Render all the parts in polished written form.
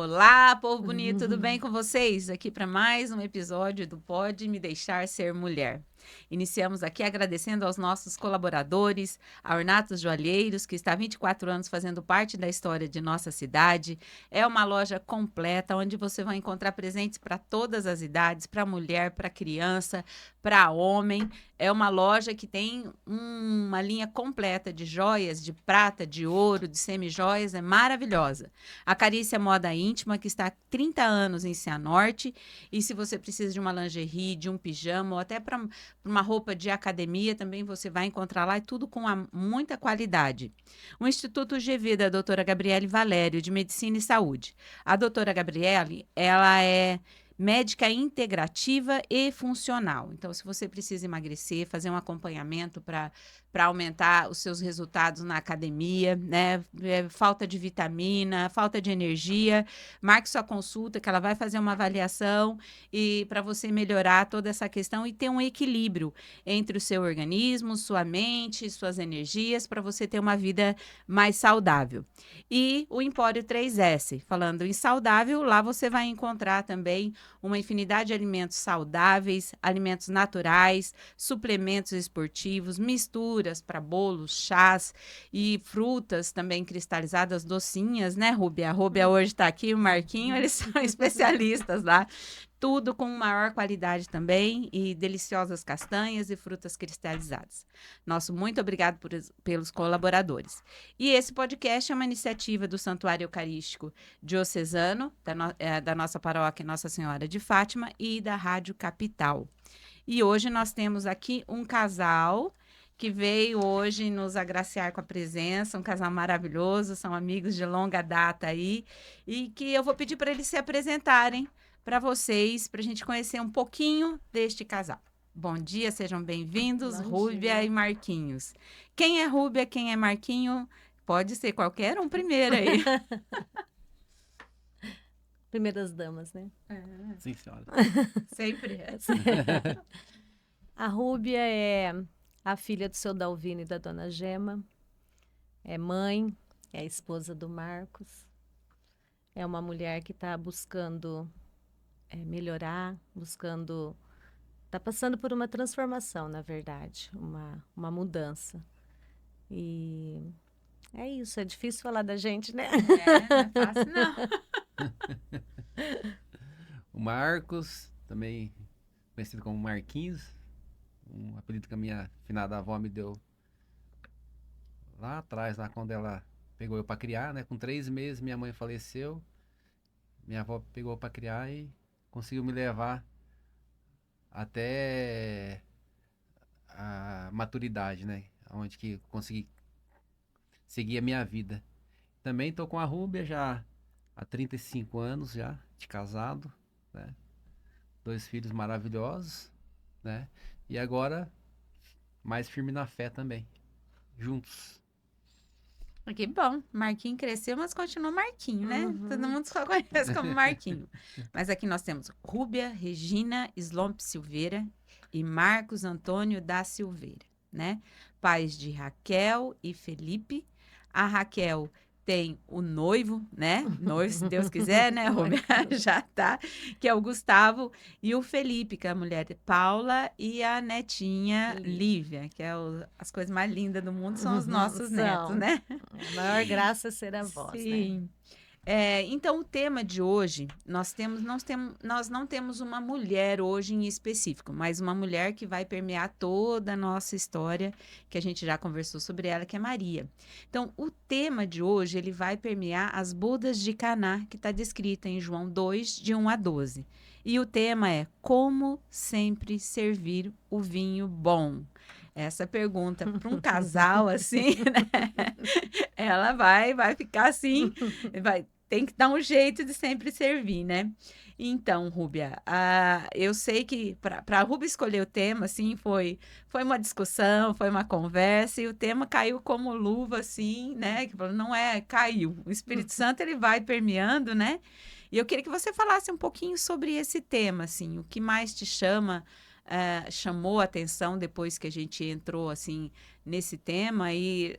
Olá, povo bonito, tudo bem com vocês? Aqui para mais um episódio do Pode Me Deixar Ser Mulher. Iniciamos aqui agradecendo aos nossos colaboradores, a Ornatos Joalheiros, que está há 24 anos fazendo parte da história de nossa cidade. É uma loja completa, onde você vai encontrar presentes para todas as idades, para mulher, para criança, para homem. É uma loja que tem uma linha completa de joias, de prata, de ouro, de semijoias, é maravilhosa. A Carícia Moda Íntima, que está há 30 anos em Cianorte, e se você precisa de uma lingerie, de um pijama, ou até para uma roupa de academia, também você vai encontrar lá, e tudo com muita qualidade. O Instituto GV da doutora Gabriele Valério, de Medicina e Saúde. A doutora Gabriele, ela é médica integrativa e funcional. Então, se você precisa emagrecer, fazer um acompanhamento para aumentar os seus resultados na academia, né? Falta de vitamina, falta de energia, marque sua consulta que ela vai fazer uma avaliação e para você melhorar toda essa questão e ter um equilíbrio entre o seu organismo, sua mente, suas energias, para você ter uma vida mais saudável. E o Empório 3S, falando em saudável, lá você vai encontrar também uma infinidade de alimentos saudáveis, alimentos naturais, suplementos esportivos, misturas para bolos, chás e frutas também cristalizadas, docinhas, né, Rúbia? A Rúbia hoje está aqui, o Marquinho, eles são especialistas lá. Tudo com maior qualidade também e deliciosas castanhas e frutas cristalizadas. Nosso muito obrigado pelos colaboradores. E esse podcast é uma iniciativa do Santuário Eucarístico Diocesano, da nossa paróquia Nossa Senhora de Fátima e da Rádio Capital. E hoje nós temos aqui um casal que veio hoje nos agraciar com a presença, um casal maravilhoso, são amigos de longa data aí, e que eu vou pedir para eles se apresentarem para vocês, para a gente conhecer um pouquinho deste casal. Bom dia, sejam bem-vindos, Rúbia e Marquinhos. Quem é Rúbia, quem é Marquinho? Pode ser qualquer um primeiro aí. Primeiras damas, né? Sim, senhora. Sempre é. A Rúbia é a filha do seu Dalvino e da dona Gema. É mãe, é a esposa do Marcos. É uma mulher que está buscando melhorar, está passando por uma transformação, na verdade, uma mudança. E é isso, é difícil falar da gente, né? Não é fácil, não. O Marcos, também conhecido como Marquinhos, um apelido que a minha finada avó me deu lá atrás, lá quando ela pegou eu para criar, né? Com 3 meses minha mãe faleceu, minha avó pegou para criar e conseguiu me levar até a maturidade, né? Onde que consegui seguir a minha vida. Também tô com a Rúbia já há 35 anos já de casado, né? 2 filhos maravilhosos, né? E agora mais firme na fé também, juntos. Que bom, Marquinho cresceu, mas continua Marquinho, né? Uhum. Todo mundo só conhece como Marquinho. Mas aqui nós temos Rúbia Regina Slomp Silveira e Marcos Antônio da Silveira, né? Pais de Raquel e Felipe. A Raquel tem o noivo, né? Noivo, se Deus quiser, né, Rúbia? Já tá. Que é o Gustavo. E o Felipe, que é a mulher de Paula. E a netinha Lívia, que é as coisas mais lindas do mundo, são os nossos netos, né? A maior graça é ser avós, Sim. né? Então, o tema de hoje, nós não temos uma mulher hoje em específico, mas uma mulher que vai permear toda a nossa história, que a gente já conversou sobre ela, que é Maria. Então, o tema de hoje, ele vai permear as bodas de Caná, que está descrita em João 2, de 1 a 12. E o tema é como sempre servir o vinho bom. Essa pergunta para um casal assim, né? Ela vai ficar assim, tem que dar um jeito de sempre servir, né? Então, Rúbia, eu sei que para a Rúbia escolher o tema, assim, foi uma discussão, foi uma conversa, e o tema caiu como luva, assim, né? Que não é, caiu. O Espírito Santo, ele vai permeando, né? E eu queria que você falasse um pouquinho sobre esse tema, assim, o que mais te chamou a atenção depois que a gente entrou, assim, nesse tema, e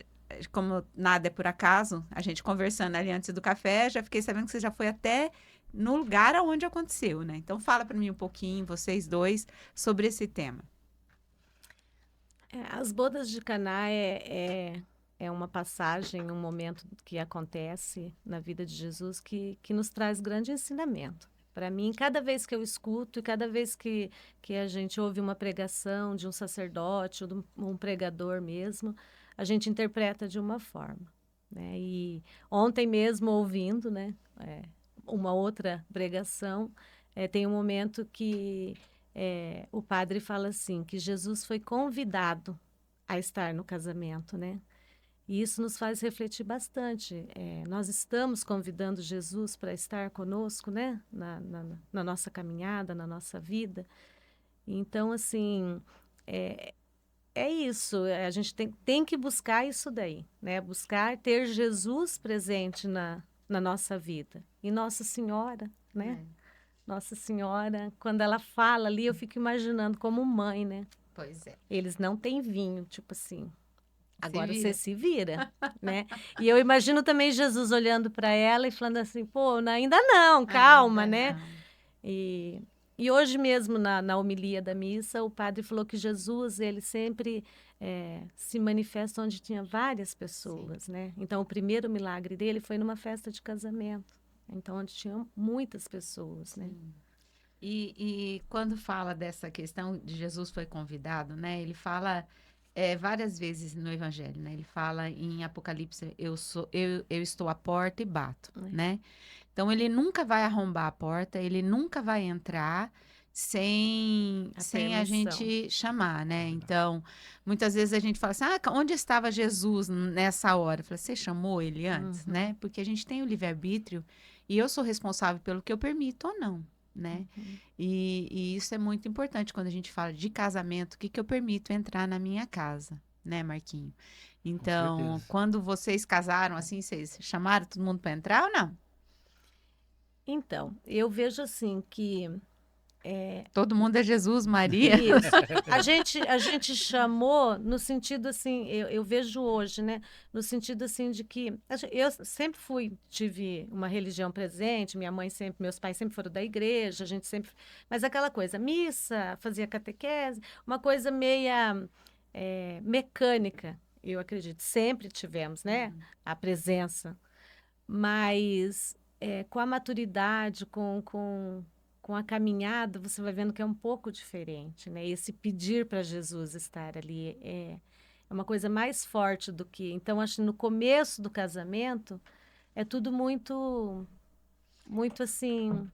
como nada é por acaso, a gente conversando ali antes do café, já fiquei sabendo que você já foi até no lugar onde aconteceu, né? Então fala para mim um pouquinho, vocês dois, sobre esse tema. As bodas de Caná é uma passagem, um momento que acontece na vida de Jesus que nos traz grande ensinamento. Para mim, cada vez que eu escuto e cada vez que a gente ouve uma pregação de um sacerdote ou de um pregador mesmo, a gente interpreta de uma forma, né? E ontem mesmo, ouvindo, né, uma outra pregação, tem um momento que o padre fala assim, que Jesus foi convidado a estar no casamento, né? E isso nos faz refletir bastante. Nós estamos convidando Jesus para estar conosco, né? Na nossa caminhada, na nossa vida. Então, assim, é isso. A gente tem que buscar isso daí, né? Buscar ter Jesus presente na nossa vida. E Nossa Senhora, né? Nossa Senhora, quando ela fala ali, eu fico imaginando como mãe, né? Pois é. Eles não têm vinho, tipo assim. Agora vira. você se vira, né? E eu imagino também Jesus olhando para ela e falando assim, pô, ainda não, calma, Ainda né? não. E hoje mesmo, na homilia da missa, o padre falou que Jesus, ele sempre se manifesta onde tinha várias pessoas, né? Então, o primeiro milagre dele foi numa festa de casamento. Então, onde tinha muitas pessoas, né? E quando fala dessa questão de Jesus foi convidado, né? Ele fala várias vezes no Evangelho, né? Ele fala em Apocalipse, eu estou à porta e bato, né? Então, ele nunca vai arrombar a porta, ele nunca vai entrar sem a gente chamar, né? Então, muitas vezes a gente fala assim, onde estava Jesus nessa hora? Eu falo, você chamou ele antes, né? Porque a gente tem o livre-arbítrio e eu sou responsável pelo que eu permito ou não, né? E isso é muito importante quando a gente fala de casamento, o que eu permito entrar na minha casa, né, Marquinho? Então, quando vocês casaram, assim, vocês chamaram todo mundo para entrar ou não? Então, eu vejo assim que todo mundo é Jesus, Maria. Isso. A gente chamou no sentido assim, eu vejo hoje, né? No sentido assim de que eu sempre tive uma religião presente, meus pais sempre foram da igreja, a gente sempre. Mas aquela coisa, missa, fazia catequese, uma coisa meia mecânica, eu acredito. Sempre tivemos, né? A presença. Mas com a maturidade, com a caminhada, você vai vendo que é um pouco diferente, né? Esse pedir para Jesus estar ali é uma coisa mais forte do que... Então, acho que no começo do casamento, é tudo muito, muito assim...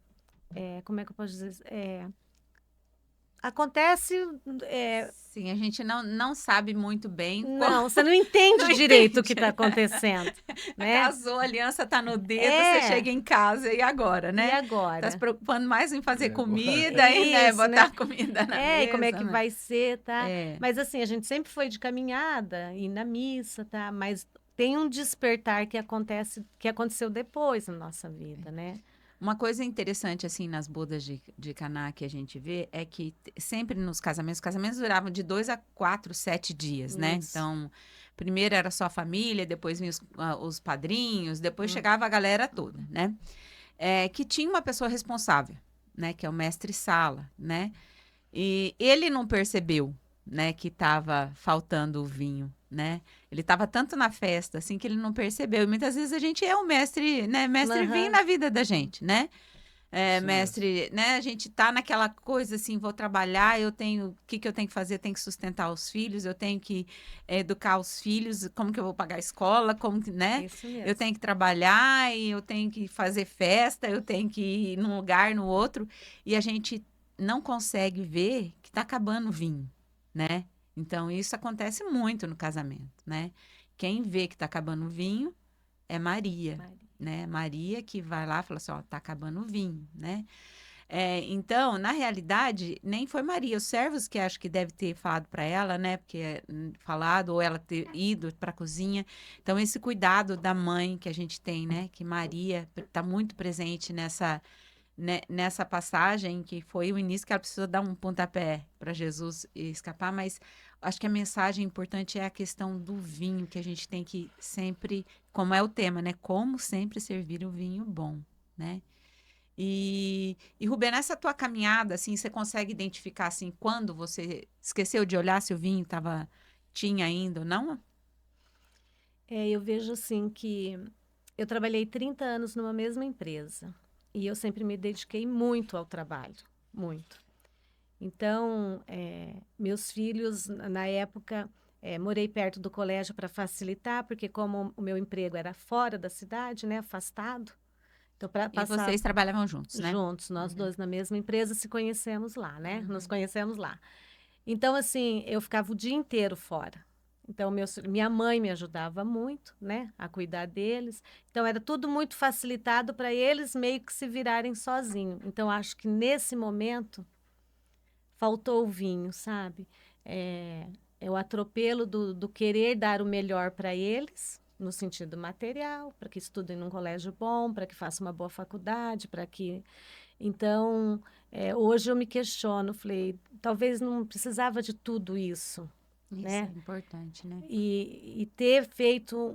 como é que eu posso dizer? Acontece... Sim, a gente não sabe muito bem. Não, você não entende direito o que está acontecendo, né? Casou, a aliança está no dedo, você chega em casa e agora, né? E agora? Tá se preocupando mais em fazer comida e, né, botar comida na mesa. E como é que né? vai ser, tá? Mas assim, a gente sempre foi de caminhada, ir na missa, tá? Mas tem um despertar que aconteceu depois na nossa vida, né? Uma coisa interessante, assim, nas bodas de Caná que a gente vê é que sempre nos casamentos, os casamentos duravam de 2 a 4, 7 dias, né? Então, primeiro era só a família, depois vinham os padrinhos, depois chegava a galera toda, né? Que tinha uma pessoa responsável, né? Que é o mestre-sala, né? E ele não percebeu, né? Que estava faltando o vinho, né? Ele estava tanto na festa, assim, que ele não percebeu. E muitas vezes a gente é o mestre, né? Mestre vinho na vida da gente, né? Mestre, né? A gente tá naquela coisa assim, vou trabalhar, o que eu tenho que fazer? Eu tenho que sustentar os filhos, eu tenho que educar os filhos, como que eu vou pagar a escola, como que, né? Isso mesmo. Eu tenho que trabalhar e eu tenho que fazer festa, eu tenho que ir num lugar, no outro, e a gente não consegue ver que tá acabando o vinho, né? Então, isso acontece muito no casamento, né? Quem vê que tá acabando o vinho é Maria. Né? Maria que vai lá e fala assim, ó, tá acabando o vinho, né? Então, na realidade, nem foi Maria, os servos que acho que deve ter falado para ela, né? Porque falado, ou ela ter ido para a cozinha. Então, esse cuidado da mãe que a gente tem, né? Que Maria está muito presente nessa passagem, que foi o início que ela precisou dar um pontapé para Jesus escapar, mas acho que a mensagem importante é a questão do vinho, que a gente tem que sempre, como é o tema, né? Como sempre servir o vinho bom, né? E Rubem, nessa tua caminhada, assim, você consegue identificar, assim, quando você esqueceu de olhar se o vinho tinha ainda ou não? Eu vejo assim que eu trabalhei 30 anos numa mesma empresa e eu sempre me dediquei muito ao trabalho, muito. Então, meus filhos, na época, morei perto do colégio para facilitar, porque como o meu emprego era fora da cidade, né, afastado, então para E passar vocês trabalhavam juntos, né? juntos, nós dois na mesma empresa, se conhecemos lá, né? Nos Uhum. conhecemos lá. Então, assim, eu ficava o dia inteiro fora. Então, minha mãe me ajudava muito, né, a cuidar deles. Então, era tudo muito facilitado para eles meio que se virarem sozinhos. Então, acho que nesse momento faltou o vinho, sabe? É o atropelo do querer dar o melhor para eles, no sentido material, para que estudem num colégio bom, para que façam uma boa faculdade, para que então, hoje eu me questiono, falei, talvez não precisava de tudo isso, Isso é né? importante, né? E ter feito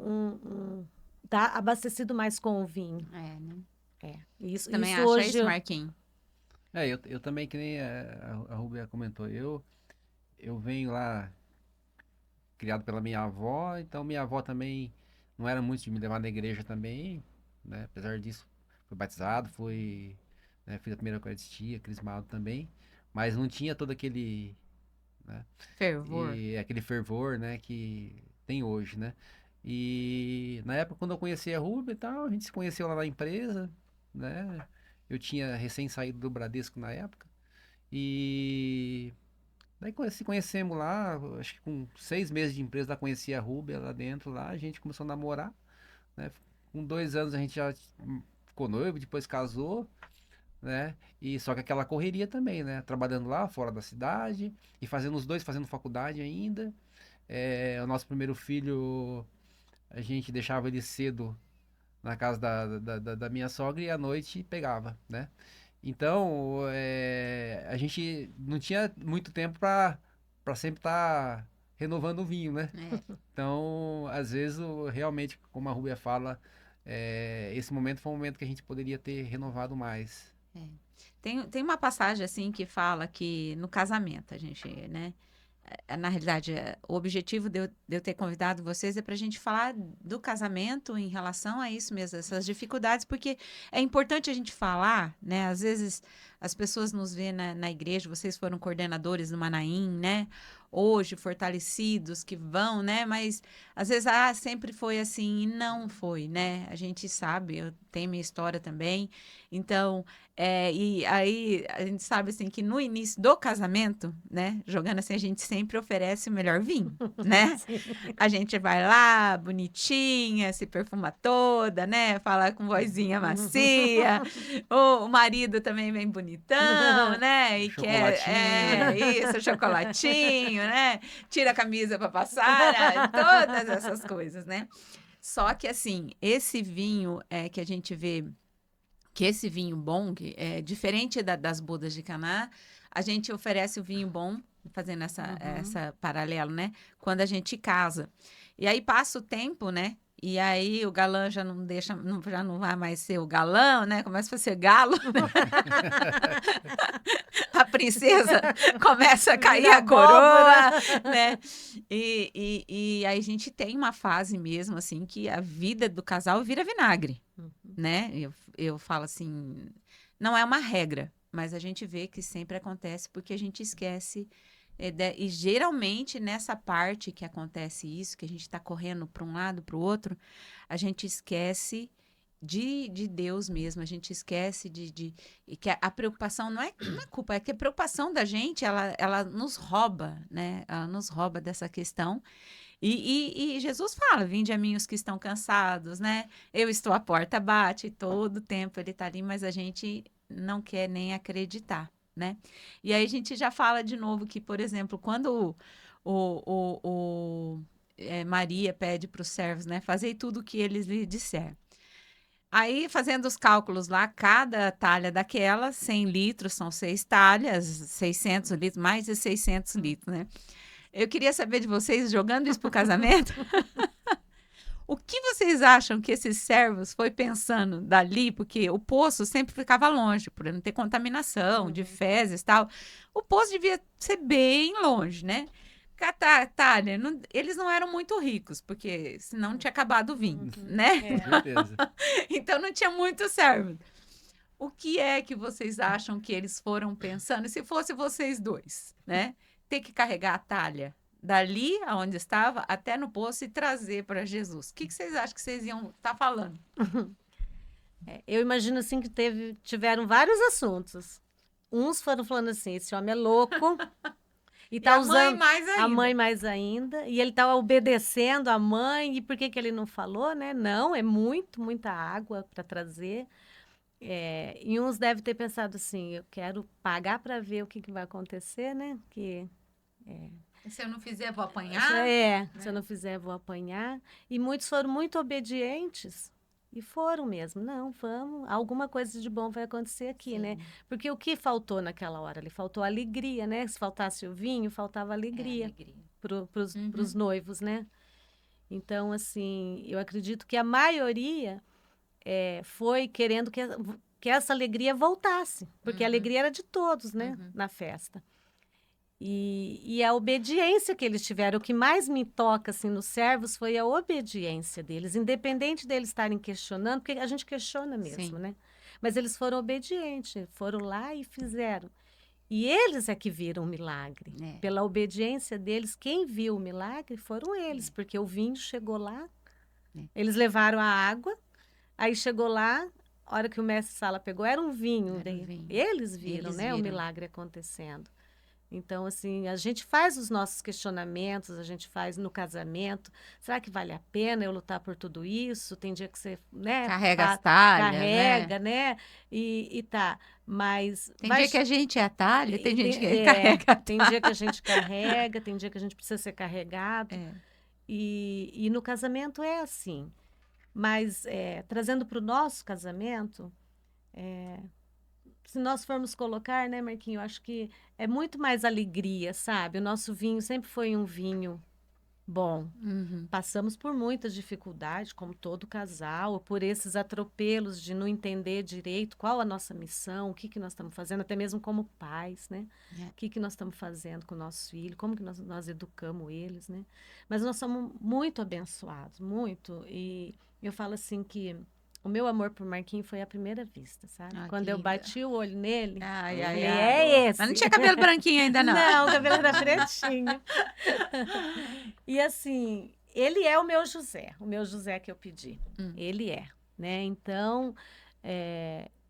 abastecido mais com o vinho. É, né? Isso, Também isso acha hoje, isso, Marquinhos? Eu também, que nem a Rubia comentou, eu venho lá criado pela minha avó, então minha avó também não era muito de me levar na igreja também, né? Apesar disso, fui batizado, né, fiz a primeira Eucaristia, crismado também, mas não tinha todo aquele, né, Fervor. aquele fervor, né, que tem hoje, né? E na época, quando eu conheci a Rubia e tal, a gente se conheceu lá na empresa, né? Eu tinha recém saído do Bradesco na época. E daí se conhecemos lá, acho que com 6 meses de empresa, lá conheci a Rúbia lá dentro, lá, a gente começou a namorar, né? Com 2 anos a gente já ficou noivo, depois casou, né? E só que aquela correria também, né? Trabalhando lá fora da cidade e fazendo os dois, fazendo faculdade ainda. O nosso primeiro filho, a gente deixava ele cedo na casa da minha sogra e à noite pegava, né? Então, a gente não tinha muito tempo para sempre estar renovando o vinho, né? É. Então, às vezes, realmente, como a Rúbia fala, esse momento foi um momento que a gente poderia ter renovado mais. É. Tem uma passagem assim que fala que no casamento a gente, né? Na realidade, o objetivo de eu ter convidado vocês é para a gente falar do casamento em relação a isso mesmo, essas dificuldades, porque é importante a gente falar, né? Às vezes as pessoas nos veem na igreja, vocês foram coordenadores no Manaim, né? Hoje, fortalecidos que vão, né? Mas às vezes, sempre foi assim, e não foi, né? A gente sabe, eu tenho minha história também. Então, e aí a gente sabe assim que no início do casamento, né? Jogando assim, a gente sempre oferece o melhor vinho, né? sim. A gente vai lá, bonitinha, se perfuma toda, né? Fala com vozinha macia. O marido também vem bonitão, né? E quer, Chocolatinho. isso, chocolatinho, né? Tira a camisa para passar, né? Todas essas coisas, né? Só que assim, esse vinho que a gente vê que esse vinho bom, que é diferente das bodas de Caná, a gente oferece o vinho bom, fazendo essa paralelo, né? Quando a gente casa. E aí passa o tempo, né? E aí o galã já não deixa, já não vai mais ser o galã, né? Começa a ser galo. A princesa começa a cair Vira a coroa, abóbora. né? E aí a gente tem uma fase mesmo, assim, que a vida do casal vira vinagre, né? Eu falo assim, não é uma regra, mas a gente vê que sempre acontece porque a gente esquece. E geralmente nessa parte que acontece isso, que a gente está correndo para um lado, para o outro, a gente esquece de Deus mesmo, a gente esquece e que a preocupação não é culpa, é que a preocupação da gente, ela nos rouba, né? Ela nos rouba dessa questão. E Jesus fala: vinde a mim os que estão cansados, né? Eu estou à porta, bate, todo tempo ele está ali, mas a gente não quer nem acreditar, né? E aí a gente já fala de novo que, por exemplo, quando Maria pede para os servos, né? Fazei tudo o que eles lhe disser. Aí, fazendo os cálculos lá, cada talha daquela, 100 litros, são 6 talhas, 600 litros, mais de 600 litros, né? Eu queria saber de vocês, jogando isso pro casamento, o que vocês acham que esses servos foi pensando dali? Porque o poço sempre ficava longe, por não ter contaminação de fezes e tal. O poço devia ser bem longe, né? Catália, eles não eram muito ricos, porque senão tinha acabado o vinho, né? Com certeza. Então não tinha muitos servos. O que é que vocês acham que eles foram pensando? E se fosse vocês dois, né? Ter que carregar a talha dali, aonde estava, até no poço e trazer para Jesus. O que vocês acham que vocês iam estar falando? Eu imagino assim que tiveram vários assuntos. Uns foram falando assim, esse homem é louco e E tá a mãe usando mais ainda. a mãe mais ainda, e ele tá obedecendo a mãe, e por que que ele não falou, né? Não, é muita água para trazer. E uns devem ter pensado assim, eu quero pagar para ver o que que vai acontecer, né? Se eu não fizer, vou apanhar. Se eu não fizer, vou apanhar. E muitos foram muito obedientes. E foram mesmo. Não, vamos. Alguma coisa de bom vai acontecer aqui, né? Porque o que faltou naquela hora? Faltou alegria, né? Se faltasse o vinho, faltava alegria para os noivos, né? Então, assim, eu acredito que a maioria foi querendo que essa alegria voltasse. Porque a alegria era de todos, né? Na festa. E a obediência que eles tiveram, o que mais me toca assim, nos servos foi a obediência deles, independente deles estarem questionando, porque a gente questiona mesmo, né? Mas eles foram obedientes, foram lá e fizeram. E eles é que viram o milagre. Pela obediência deles, quem viu o milagre foram eles, porque o vinho chegou lá, eles levaram a água, aí chegou lá, a hora que o mestre Sala pegou, era um vinho. Eles viram, né, o milagre acontecendo. Então, assim, a gente faz os nossos questionamentos, a gente faz no casamento. Será que vale a pena eu lutar por tudo isso? Tem dia que você, né? Carrega as talhas, carrega, né? E tá. Mas tem dia que a gente é a talha, tem gente que carrega a talha. Tem dia que a gente carrega, tem dia que a gente precisa ser carregado. E no casamento é assim. Mas trazendo para o nosso casamento, se nós formos colocar, né, Marquinho, eu acho que é muito mais alegria, sabe? O nosso vinho sempre foi um vinho bom. Passamos por muitas dificuldades, como todo casal, por esses atropelos de não entender direito qual a nossa missão, o que que nós estamos fazendo, até mesmo como pais, né? O que que nós estamos fazendo com o nosso filho, como que nós educamos eles, né? Mas nós somos muito abençoados, muito. E eu falo assim que o meu amor por Marquinhos foi à primeira vista, sabe? Quando eu bati o olho nele, eu falei, é esse. Mas não tinha cabelo branquinho ainda, não. Não, o cabelo era pretinho. E assim, ele é o meu José que eu pedi. Ele é, né? Então,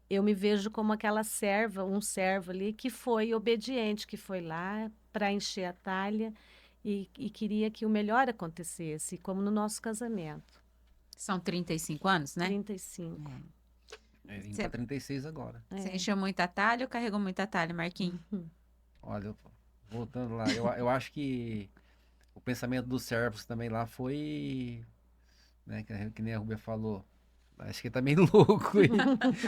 eu me vejo como aquela serva, um servo ali que foi obediente, que foi lá para encher a talha e queria que o melhor acontecesse, como no nosso casamento. São 35 anos, né? 35. Vim para 36 agora. Você encheu muita talha ou carregou muita talha, Marquinhos? Olha, voltando lá, eu acho que o pensamento dos servos também lá foi, né, que nem a Rúbia falou, acho que ele tá meio louco,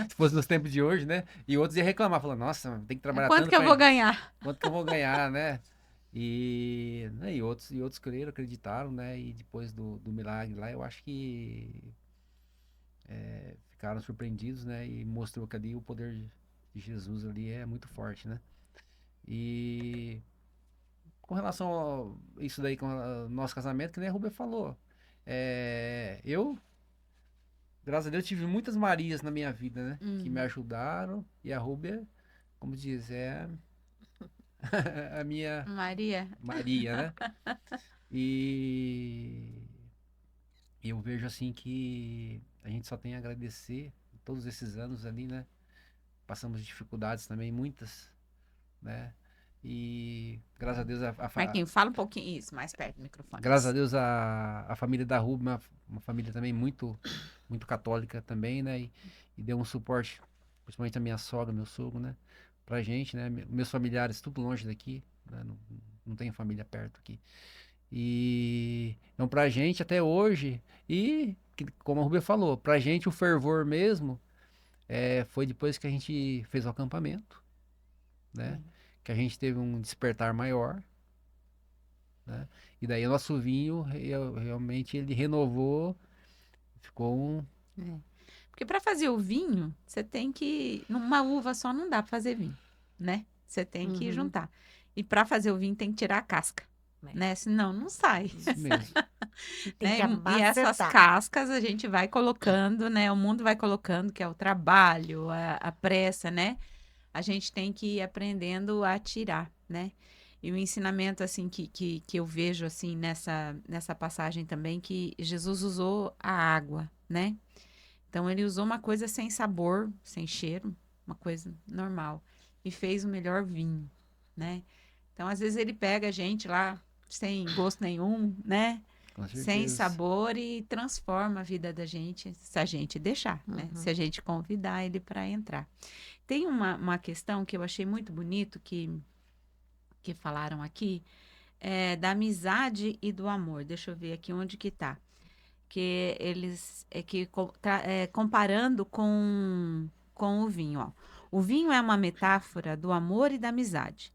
se fosse nos tempos de hoje, né? E outros iam reclamar, falando, nossa, tem que trabalhar Quanto tanto que eu vou ganhar? Quanto que eu vou ganhar, né? E outros creram, acreditaram, né? E depois do milagre lá, eu acho que ficaram surpreendidos, né? E mostrou que ali o poder de Jesus ali é muito forte, né? E com relação a isso daí, com o nosso casamento, que nem a Rubia falou, eu, graças a Deus, tive muitas Marias na minha vida, né? Que me ajudaram, e a Rubia, como diz, a minha Maria, né? E eu vejo assim que a gente só tem a agradecer todos esses anos ali, né? Passamos dificuldades também, muitas, né? E graças a Deus Marquinhos, fala um pouquinho isso, mais perto do microfone. Graças a Deus a família da Ruby, uma família também muito católica também, né? E deu um suporte, principalmente a minha sogra, meu sogro, né? Pra gente, né? Meus familiares tudo longe daqui, né? Não tenho família perto aqui. E então pra gente até hoje, e como a Rubia falou, pra gente o fervor mesmo foi depois que a gente fez o acampamento, né? Que a gente teve um despertar maior, né? E daí o nosso vinho realmente ele renovou, ficou um. É. Porque para fazer o vinho, você tem que. Numa uva só não dá para fazer vinho, né? Você tem que Uhum. juntar. E para fazer o vinho tem que tirar a casca, É. né? Senão não sai. Isso mesmo. Tem Né? que E essas amacetar. cascas a gente vai colocando, né? O mundo vai colocando, que é o trabalho, a pressa, né? A gente tem que ir aprendendo a tirar, né? E o ensinamento, assim, que eu vejo, assim, nessa passagem também, que Jesus usou a água, né? Então, ele usou uma coisa sem sabor, sem cheiro, uma coisa normal, e fez o melhor vinho, né? Então, às vezes, ele pega a gente lá, sem gosto nenhum, né? Com Sem certeza. sabor e transforma a vida da gente, se a gente deixar, né? Uhum. Se a gente convidar ele para entrar. Tem uma questão que eu achei muito bonito que falaram aqui, da amizade e do amor. Deixa eu ver aqui onde que tá. Que eles, comparando com o vinho, ó. O vinho é uma metáfora do amor e da amizade.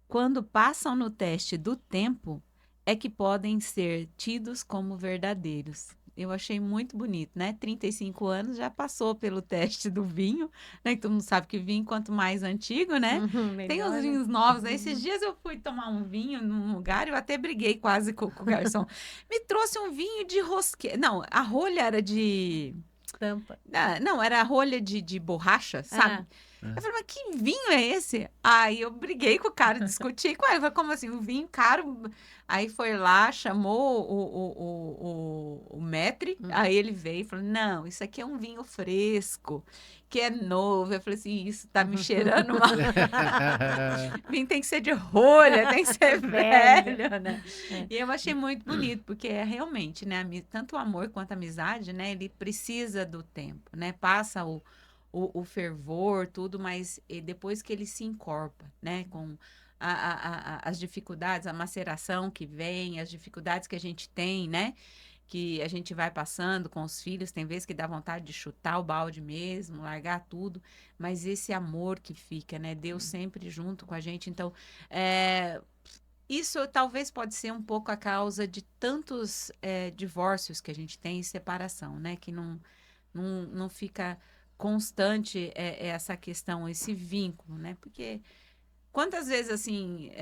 Quando passam no teste do tempo, é que podem ser tidos como verdadeiros. Eu achei muito bonito, né? 35 anos já passou pelo teste do vinho, né? Que todo mundo sabe que vinho, quanto mais antigo, né? Tem os Melhor, né? vinhos novos. Aí, esses dias eu fui tomar um vinho num lugar, eu até briguei quase com o garçom. Me trouxe um vinho de rosqueira. Não, a rolha era de. Tampa. Não, era a rolha de borracha, sabe? Ah. Eu falei, mas que vinho é esse? Aí eu briguei com o cara, discuti com ele. Eu falei, como assim? Um vinho caro? Aí foi lá, chamou o maître, aí ele veio e falou, não, isso aqui é um vinho fresco, que é novo. Eu falei assim, isso tá me cheirando mal. Vinho tem que ser de rolha, tem que ser Velho. velho, né? É. E eu achei muito bonito, porque é realmente, né, tanto o amor quanto a amizade, né, ele precisa do tempo, né? Passa o fervor, tudo, mas depois que ele se encorpa, né, com as dificuldades, a maceração que vem, as dificuldades que a gente tem, né, que a gente vai passando com os filhos, tem vezes que dá vontade de chutar o balde mesmo, largar tudo, mas esse amor que fica, né, Deus sempre junto com a gente, então, isso talvez pode ser um pouco a causa de tantos divórcios que a gente tem e separação, né, que não fica constante essa questão, esse vínculo, né? Porque quantas vezes, assim,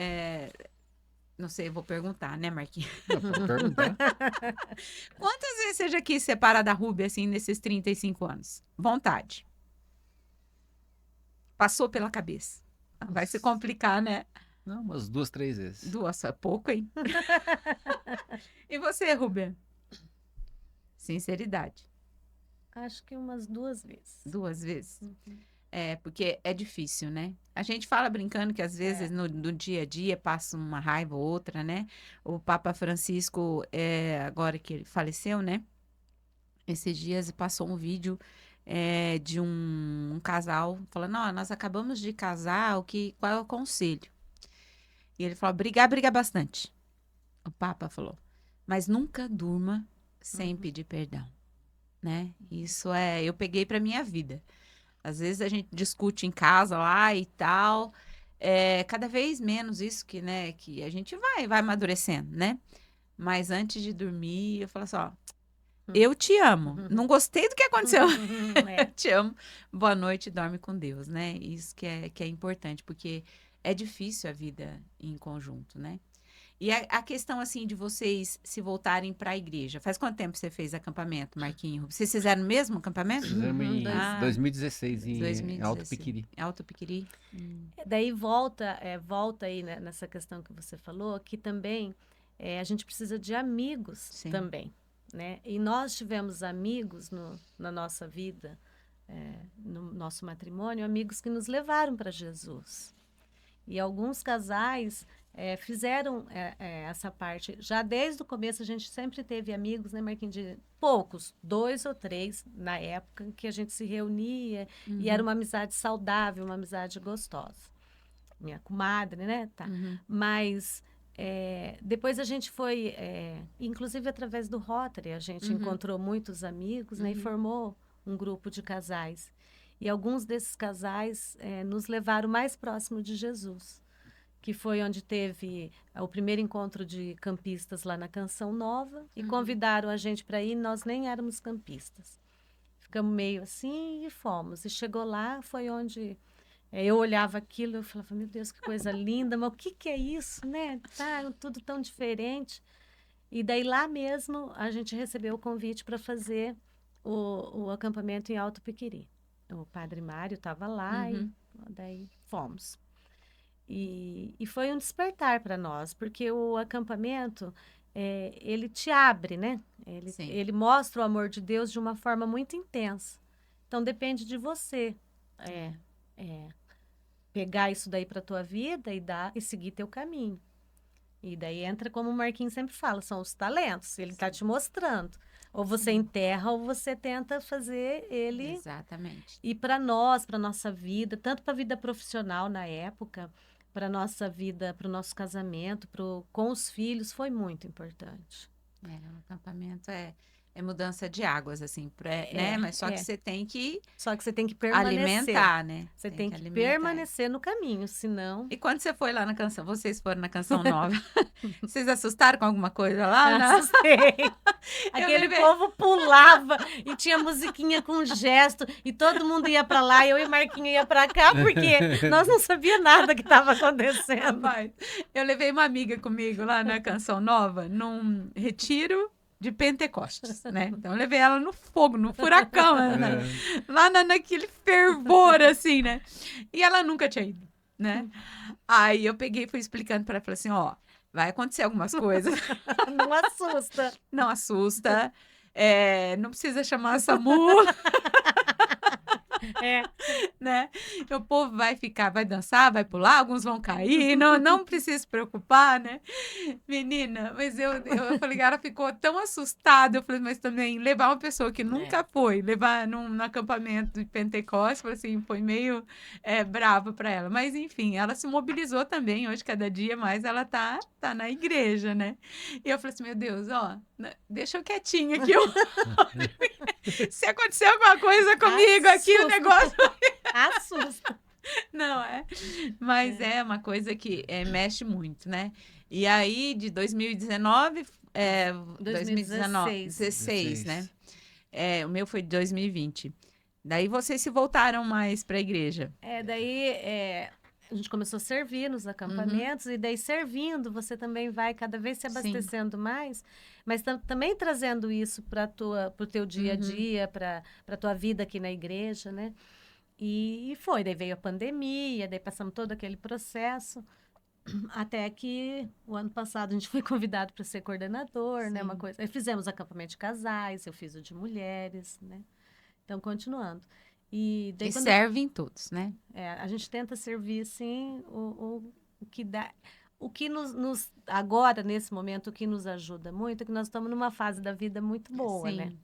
não sei, vou perguntar, né, Marquinhos? Não, pode perguntar. Quantas vezes você já quis separar da Ruby, assim, nesses 35 anos? Vontade. Passou pela cabeça. Vai se complicar, né? Não, umas 2, 3 vezes. 2 é pouco, hein? E você, Ruby? Sinceridade. Acho que umas 2 vezes. 2 vezes? Uhum. Porque é difícil, né? A gente fala brincando que às vezes no dia a dia passa uma raiva ou outra, né? O Papa Francisco, agora que ele faleceu, né? Esses dias passou um vídeo de um casal falando, ó, nós acabamos de casar, qual é o conselho? E ele falou, brigar bastante. O Papa falou, mas nunca durma sem pedir perdão, né? Isso eu peguei para minha vida. Às vezes a gente discute em casa lá e tal, cada vez menos isso que a gente vai amadurecendo, né? Mas antes de dormir, eu falo assim, ó, eu te amo. Não gostei do que aconteceu. Eu te amo. Boa noite, dorme com Deus, né? Isso que é importante, porque é difícil a vida em conjunto, né? E a questão, assim, de vocês se voltarem para a igreja. Faz quanto tempo você fez acampamento, Marquinho? Vocês fizeram o mesmo acampamento? Fizemos em Ah, 2016 em 2016. Alto Piquiri. Alto Piquiri. Daí volta aí né, nessa questão que você falou, que também a gente precisa de amigos Sim. também, né? E nós tivemos amigos na nossa vida, no nosso matrimônio, amigos que nos levaram para Jesus. E alguns casais fizeram essa parte. Já desde o começo a gente sempre teve amigos, né, Marquinhos? De poucos, 2 ou 3 na época que a gente se reunia e era uma amizade saudável, uma amizade gostosa. Minha comadre, né? Tá. Mas depois a gente foi, inclusive através do Rotary, a gente encontrou muitos amigos, né, e formou um grupo de casais. E alguns desses casais nos levaram mais próximo de Jesus, que foi onde teve o primeiro encontro de campistas lá na Canção Nova, e convidaram a gente para ir, nós nem éramos campistas. Ficamos meio assim e fomos. E chegou lá, foi onde eu olhava aquilo, eu falava, meu Deus, que coisa linda, mas o que que é isso, né? Tá tudo tão diferente. E daí lá mesmo a gente recebeu o convite para fazer o acampamento em Alto Piquiri. O padre Mário estava lá e daí fomos. E foi um despertar para nós, porque o acampamento, ele te abre, né? Ele mostra o amor de Deus de uma forma muito intensa. Então, depende de você pegar isso daí para tua vida e seguir teu caminho. E daí entra, como o Marquinhos sempre fala, são os talentos. Ele está te mostrando. Ou você enterra, ou você tenta fazer ele... Exatamente. E para nós, para nossa vida, tanto para a vida profissional na época, para nossa vida, para o nosso casamento, com os filhos, foi muito importante. O acampamento é mudança de águas, assim, né? Mas só que você tem que Só que você tem que permanecer. alimentar, né? Você tem que alimentar. permanecer no caminho, senão... E quando você foi lá na Canção, vocês foram na Canção Nova, vocês assustaram com alguma coisa lá? Assustei. Aquele povo pulava e tinha musiquinha com gesto e todo mundo ia para lá e eu e Marquinho ia para cá porque nós não sabíamos nada que estava acontecendo. Rapaz, eu levei uma amiga comigo lá na Canção Nova, num retiro de Pentecostes, né? Então eu levei ela no fogo, no furacão, né? Lá naquele fervor, assim, né? E ela nunca tinha ido, né? Aí eu peguei e fui explicando para ela, falei assim, ó, vai acontecer algumas coisas. Não assusta. Não assusta. Não precisa chamar a SAMU. Né? O povo vai dançar, vai pular, alguns vão cair, não precisa se preocupar, né? Menina, mas eu falei, ela ficou tão assustada, eu falei, mas também levar uma pessoa que nunca foi, levar num acampamento de Pentecostes, assim, foi meio bravo para ela, mas enfim, ela se mobilizou também, hoje cada dia mais ela tá na igreja, né? E eu falei assim, meu Deus, ó, deixa eu quietinha aqui, se acontecer alguma coisa comigo aqui, o negócio... Assusta. Não, mas é uma coisa que mexe muito, né? E aí, de 2019, 2016, né? O meu foi de 2020. Daí vocês se voltaram mais para a igreja. Daí a gente começou a servir nos acampamentos, e daí servindo, você também vai cada vez se abastecendo mais, mas também trazendo isso para o teu dia a dia, para a tua vida aqui na igreja, né? E daí veio a pandemia, daí passamos todo aquele processo, até que o ano passado a gente foi convidado para ser coordenador, né? Uma coisa. Aí fizemos acampamento de casais, eu fiz o de mulheres, né? Então, continuando. E servem todos, né? A gente tenta servir, sim, o que dá... O que agora, nesse momento, o que nos ajuda muito é que nós estamos numa fase da vida muito boa, né?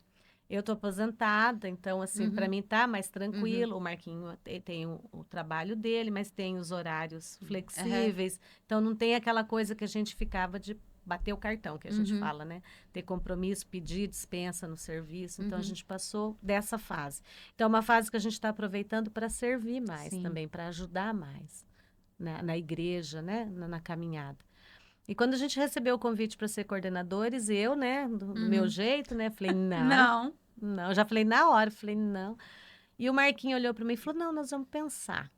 Eu estou aposentada, então, assim, para mim tá mais tranquilo. O Marquinho tem o trabalho dele, mas tem os horários flexíveis. Então, não tem aquela coisa que a gente ficava de bater o cartão, que a gente fala, né? Ter compromisso, pedir dispensa no serviço. Então, a gente passou dessa fase. Então, é uma fase que a gente está aproveitando para servir mais também, para ajudar mais na igreja, né? Na caminhada. E quando a gente recebeu o convite para ser coordenadores, eu, né, do meu jeito, né, falei, não, já falei na hora, falei, não. E o Marquinho olhou para mim e falou, não, nós vamos pensar,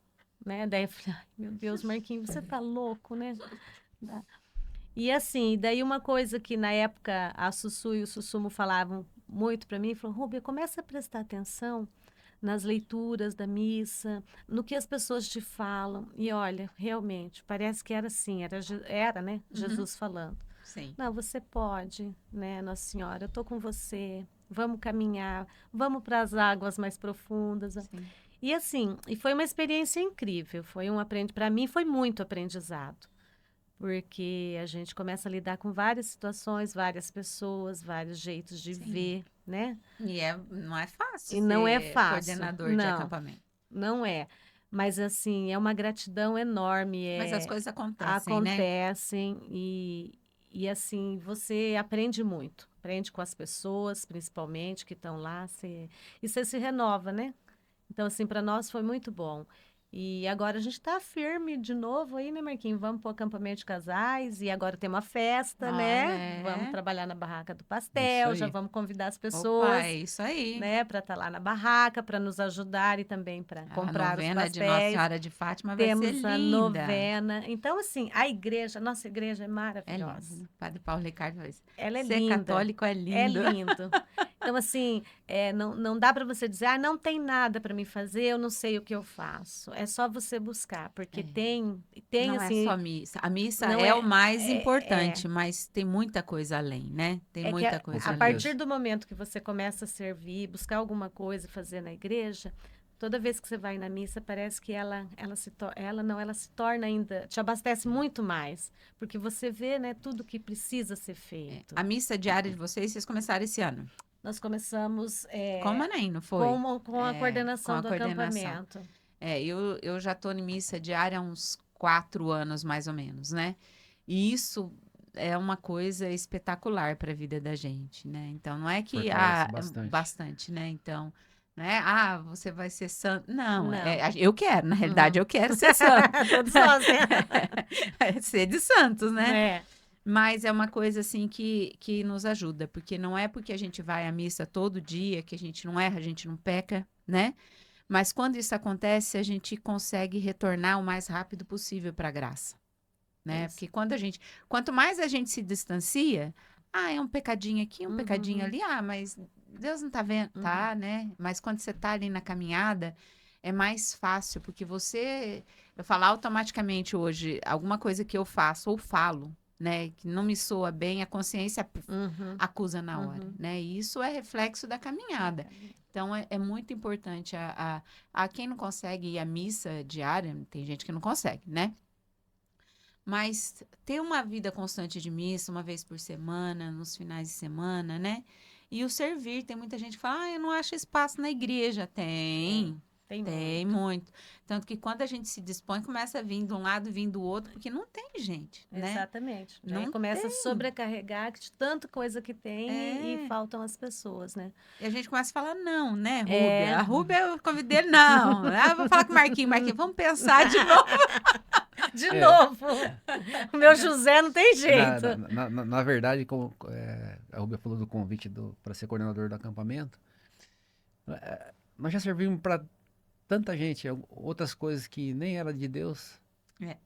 né? Daí eu falei, ai, meu Deus, Marquinho, você tá louco, né? E assim, daí uma coisa que na época a Sussu e o Sussumo falavam muito para mim, falou, Rúbia, começa a prestar atenção nas leituras da missa, no que as pessoas te falam. E olha, realmente, parece que era assim, era, né? Jesus falando. Sim. Não, você pode, né, Nossa Senhora, eu estou com você, vamos caminhar, vamos para as águas mais profundas. Sim. E assim, foi uma experiência incrível, para mim foi muito aprendizado. Porque a gente começa a lidar com várias situações, várias pessoas, vários jeitos de ver, né? E não é fácil não é fácil. coordenador de acampamento. Não é. Mas assim, é uma gratidão enorme. Mas as coisas acontecem, né? Acontecem e assim, você aprende muito. Aprende com as pessoas, principalmente, que estão lá. E você se renova, né? Então, assim, para nós foi muito bom. E agora a gente está firme de novo aí, né, Marquinhos? Vamos para o acampamento de casais e agora tem uma festa, Ah, né? Vamos é. trabalhar na barraca do Isso pastel, já aí. vamos convidar as Opa, é pessoas, isso aí. né, para estar lá na barraca, para nos ajudar e também para A comprar os novena de Nossa pastéis. Senhora de Fátima vai ser Temos a linda. novena. Então, assim, a igreja, a nossa igreja é É maravilhosa. lindo. Padre Paulo Ricardo vai dizer, Ela é ser linda. católico é É lindo. lindo. Então, assim, não dá para você dizer, ah, não tem nada para me fazer, eu não sei o que eu faço. É só você buscar, porque É. tem Não é só assim, missa. A missa não é o é, mais é, importante, mas tem muita coisa além, né? Tem é que muita Com coisa a além. partir certeza. do momento que você começa a servir, buscar alguma coisa, fazer na igreja, toda vez que você vai na missa, parece que ela se torna ainda, te abastece muito mais, porque você vê, né, tudo que precisa ser É. feito. A missa diária de vocês começaram esse ano. Nós começamos Com a Manaim, não foi? com a Com coordenação a do coordenação. acampamento. Eu já tô em missa diária há uns 4 anos, mais ou menos, né? E isso é uma coisa espetacular para a vida da gente, né? Então, não é que, Fortalece é bastante. bastante, né? Então, não é, você vai ser santo. Não, Não. eu quero, na realidade, Uhum. eu quero ser santo. Todos nós, né? É ser de santos, né? É. Mas é uma coisa assim que nos ajuda, porque não é porque a gente vai à missa todo dia que a gente não erra, a gente não peca, né? Mas quando isso acontece, a gente consegue retornar o mais rápido possível para a graça, né? Isso. Porque quanto mais a gente se distancia, é um pecadinho aqui, um pecadinho Uhum, ali, mas Deus não tá vendo, uhum, tá, né? Mas quando você tá ali na caminhada, é mais fácil, porque eu falar automaticamente hoje alguma coisa que eu faço ou falo, né, que não me soa bem, a consciência uhum, acusa na hora, uhum. né? E isso é reflexo da caminhada. Então, é muito importante a quem não consegue ir à missa diária, tem gente que não consegue, né? Mas ter uma vida constante de missa, uma vez por semana, nos finais de semana, né? E o servir, tem muita gente que fala, eu não acho espaço na igreja. Tem, Tem, tem tem muito. muito. Tanto que quando a gente se dispõe, começa a vir de um lado, vir do outro, porque não tem gente, né? Exatamente. Daí Não começa a tem. sobrecarregar de tanta coisa que tem e É. faltam as pessoas, né? E a gente começa a falar, não, né, Rúbia? É. A Rúbia eu convidei, não. Eu vou falar com o Marquinhos, vamos pensar de novo. De É, novo. O meu José não tem na, jeito. na, na verdade, como a Rubia falou do convite para ser coordenador do acampamento, nós já servimos para tanta gente, outras coisas que nem era de Deus, É,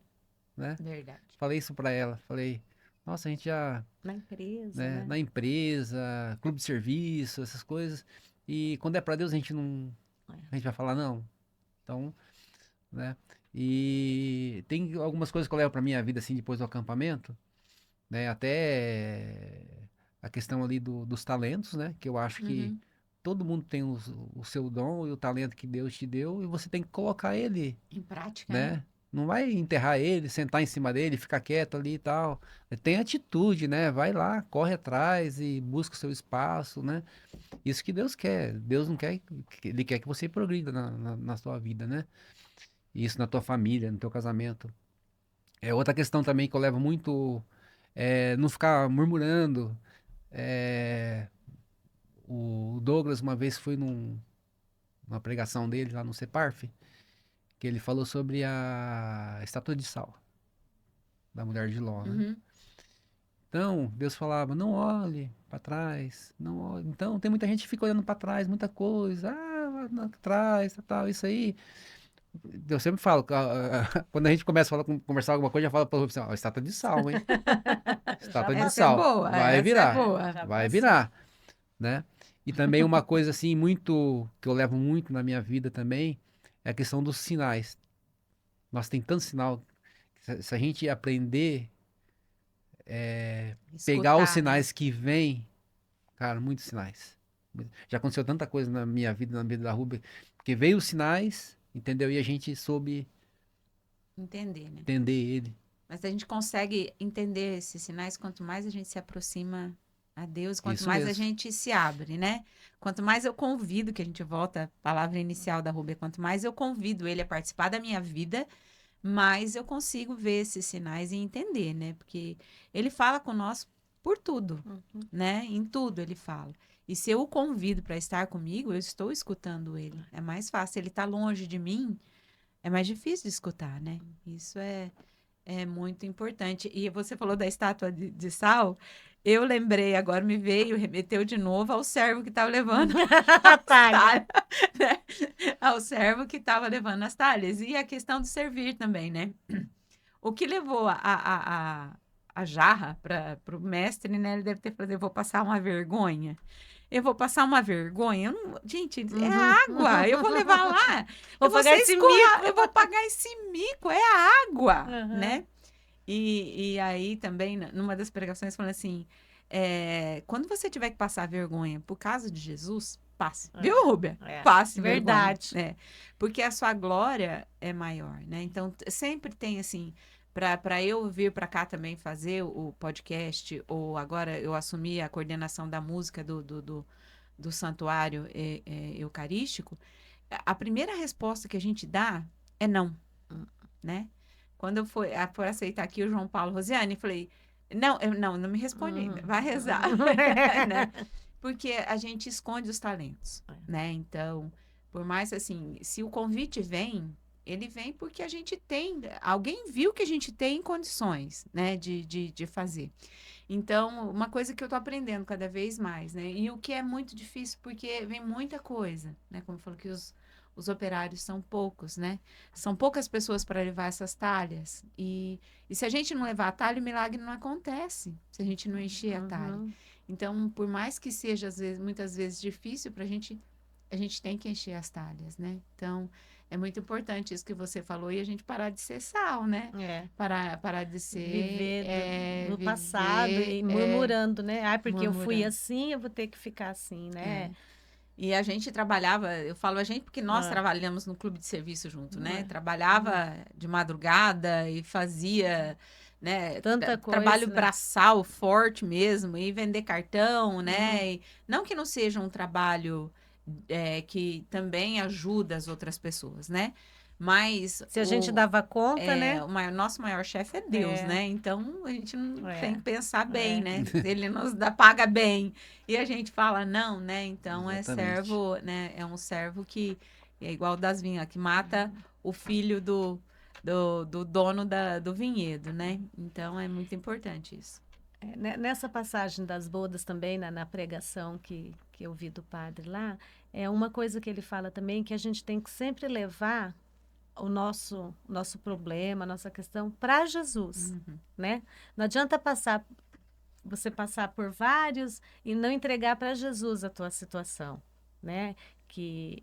né? verdade. Falei isso para ela, falei, nossa, a gente já, Na empresa, né, né? na empresa, clube de serviço, essas coisas, e quando é para Deus a gente não, a gente vai falar não. Então, né? E tem algumas coisas que eu levo para minha vida assim depois do acampamento, né? Até a questão ali dos talentos, né? Que eu acho que Uhum. todo mundo tem o seu dom e o talento que Deus te deu e você tem que colocar ele, Em prática, né? né? Não vai enterrar ele, sentar em cima dele, ficar quieto ali e tal. Tem atitude, né? Vai lá, corre atrás e busca o seu espaço, né? Isso que Deus quer. Deus não quer, Ele quer que você progrida na sua vida, né? Isso na tua família, no teu casamento. É outra questão também que eu levo muito, não ficar murmurando. É, o Douglas uma vez foi numa pregação dele lá no Ceparf, que ele falou sobre a estátua de sal da mulher de Ló, né? Uhum. Então, Deus falava, não olhe para trás, não olhe. Então, tem muita gente que fica olhando para trás, muita coisa, lá atrás, tal, isso aí. Eu sempre falo, quando a gente começa a conversar alguma coisa, já fala para o assim, ó, estátua de sal, hein? Já Estátua de Essa é sal, passou. boa, boa. Já vai passou. virar, né? E também uma coisa assim muito que eu levo muito na minha vida também é a questão dos sinais. Nós tem tanto sinal, se a gente aprender pegar os Escutar, né? sinais que vêm, cara, muitos sinais. Já aconteceu tanta coisa na minha vida, na vida da Ruby, porque veio os sinais, entendeu? E a gente soube Entender, né? entender ele. Mas a gente consegue entender esses sinais quanto mais a gente se aproxima A Deus, quanto Isso mais a mesmo. gente se abre, né? Quanto mais eu convido, que a gente volta à palavra inicial da Rúbia, quanto mais eu convido ele a participar da minha vida, mais eu consigo ver esses sinais e entender, né? Porque ele fala conosco por tudo, Uhum. né? Em tudo ele fala. E se eu o convido para estar comigo, eu estou escutando ele. É mais fácil. Ele está longe de mim, é mais difícil de escutar, né? Isso é muito importante. E você falou da estátua de sal. Eu lembrei, agora me veio, remeteu de novo ao servo que estava levando A as talha. talhas, né? Ao servo que estava levando as talhas. E a questão de servir também, né? O que levou a jarra para o mestre, né? Ele deve ter falado, eu vou passar uma vergonha. Eu vou passar uma vergonha. Gente, é Uhum. água. Eu vou levar lá. Vou Eu vou pagar ser esse mico. eu vou pagar esse mico. É água, Aham. né? E aí também, numa das pregações, falando assim, quando você tiver que passar vergonha por causa de Jesus, passe. Viu, Rúbia? É, Passe vergonha. verdade. Né? Porque a sua glória é maior, né? Então, sempre tem assim, para eu vir para cá também fazer o podcast, ou agora eu assumi a coordenação da música do santuário eucarístico, a primeira resposta que a gente dá é não, né? Quando eu for aceitar aqui o João Paulo Rosiane, falei, não me responde ainda, Uhum. vai rezar, né? Porque a gente esconde os talentos, né? Então, por mais assim, se o convite vem, ele vem porque a gente tem, alguém viu que a gente tem condições, né, de fazer. Então, uma coisa que eu tô aprendendo cada vez mais, né? E o que é muito difícil, porque vem muita coisa, né? Como falou que os operários são poucos, né? São poucas pessoas para levar essas talhas. E se a gente não levar a talha, o milagre não acontece. Se a gente não encher a talha. Uhum. Então, por mais que seja, às vezes, muitas vezes difícil para a gente tem que encher as talhas, né? Então, é muito importante isso que você falou e a gente parar de ser sal, né? É. Parar de ser, Viver no passado viver, e murmurando, né? Ah, porque eu fui murmurando. assim, eu vou ter que ficar assim, né? É. E a gente trabalhava, eu falo a gente porque nós Ah, trabalhamos no clube de serviço junto, né? ah, Trabalhava de madrugada e fazia, né, tanta trabalho coisa, né? braçal forte mesmo, e vender cartão, Uhum. né? E não que não seja um trabalho que também ajuda as outras pessoas, né? Mas Se a gente dava conta, né? nosso maior chefe é Deus, É, né? Então a gente não tem é, que pensar bem, é. né? Ele nos paga bem e a gente fala não, né? Então é Exatamente. servo, né? É um servo que é igual o das vinhas, que mata o filho do dono do vinhedo, né? Então é muito importante isso. Nessa passagem das bodas também, na pregação que eu vi do padre lá, é uma coisa que ele fala também que a gente tem que sempre levar o nosso problema, a nossa questão para Jesus, Uhum. né? Não adianta você passar por vários e não entregar para Jesus a tua situação, né? Que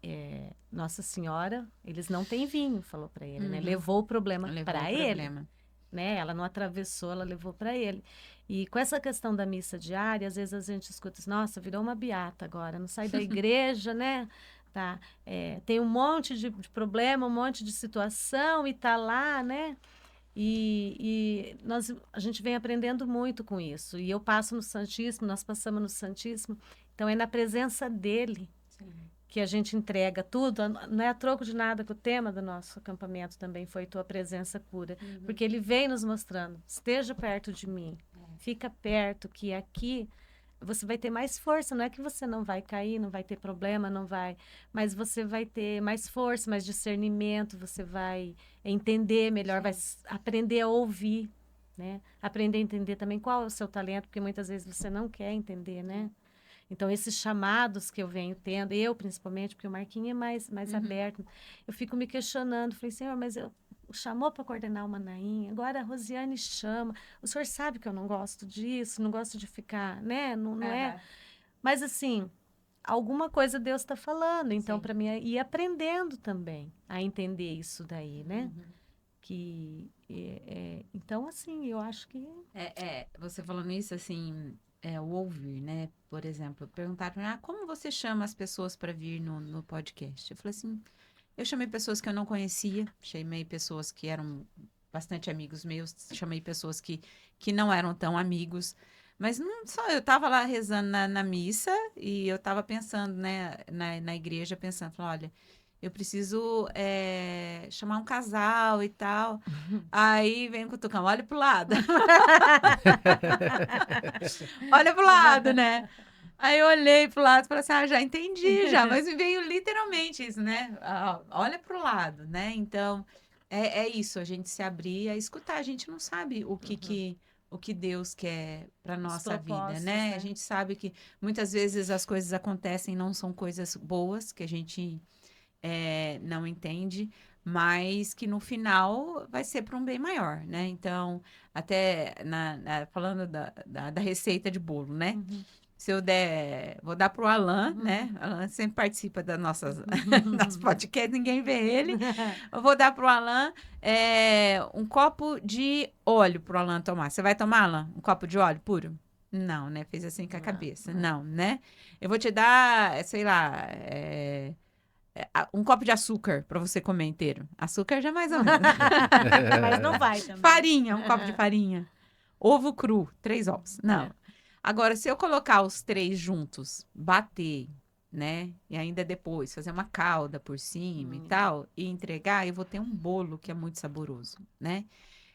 Nossa Senhora, eles não têm vinho, falou para ele, né? Uhum. Levou o problema Levou o para ele, problema. né? Ela não atravessou, ela levou para ele. E com essa questão da missa diária, às vezes a gente escuta, assim, nossa, virou uma beata agora, não sai da igreja, né? Tá, tem um monte de problema, um monte de situação e tá lá, né? A gente vem aprendendo muito com isso. E eu passo no Santíssimo, nós passamos no Santíssimo. Então é na presença dele Sim. que a gente entrega tudo. Não é a troco de nada que o tema do nosso acampamento também foi Tua Presença Cura. Uhum. Porque ele vem nos mostrando, esteja perto de mim, fica perto, que aqui você vai ter mais força. Não é que você não vai cair, não vai ter problema, não vai, mas você vai ter mais força, mais discernimento, você vai entender melhor, vai aprender a ouvir, né? Aprender a entender também qual é o seu talento, porque muitas vezes você não quer entender, né? Então, esses chamados que eu venho tendo, eu principalmente, porque o Marquinhos é mais aberto, eu fico me questionando, falei, Senhor, mas eu chamou para coordenar uma nainha, agora a Rosiane chama, o senhor sabe que eu não gosto disso, não gosto de ficar, né? Não é. Mas assim, alguma coisa Deus está falando, então Sim. para mim ir aprendendo também a entender isso daí, né? Uhum. Então assim, eu acho que Você falando isso, assim, o ouvir, né? Por exemplo, perguntaram pra mim, como você chama as pessoas para vir no podcast? Eu falei assim, eu chamei pessoas que eu não conhecia, chamei pessoas que eram bastante amigos meus, chamei pessoas que não eram tão amigos, Mas não só, eu tava lá rezando na missa e eu tava pensando, né, na igreja, pensando, falei, olha, eu preciso chamar um casal e tal. Aí vem o cutucão, olha pro lado. Olha pro lado, né? Aí eu olhei pro lado e falei assim, já entendi já, mas me veio literalmente isso, né? Olha pro lado, né? Então, é isso, a gente se abrir a escutar, a gente não sabe o que Deus quer para Os nossa vida, propósitos, né? né? A gente sabe que muitas vezes as coisas acontecem, não são coisas boas, que a gente não entende, mas que no final vai ser para um bem maior, né? Então, até falando da receita de bolo, né? Se eu der, vou dar pro Alan, né? Alan sempre participa das nossas das podcasts, ninguém vê ele. Eu vou dar pro Alan um copo de óleo pro Alan tomar. Você vai tomar, Alan? Um copo de óleo puro? Não, né? Fez assim com a cabeça. Não, né? Eu vou te dar, sei lá, um copo de açúcar para você comer inteiro. Açúcar já mais ou menos. Mas não vai também. Farinha, um copo de farinha. Ovo cru, 3 ovos. Não. Agora, se eu colocar os 3 juntos, bater, né? E ainda depois fazer uma calda por cima e tal, e entregar, eu vou ter um bolo que é muito saboroso, né?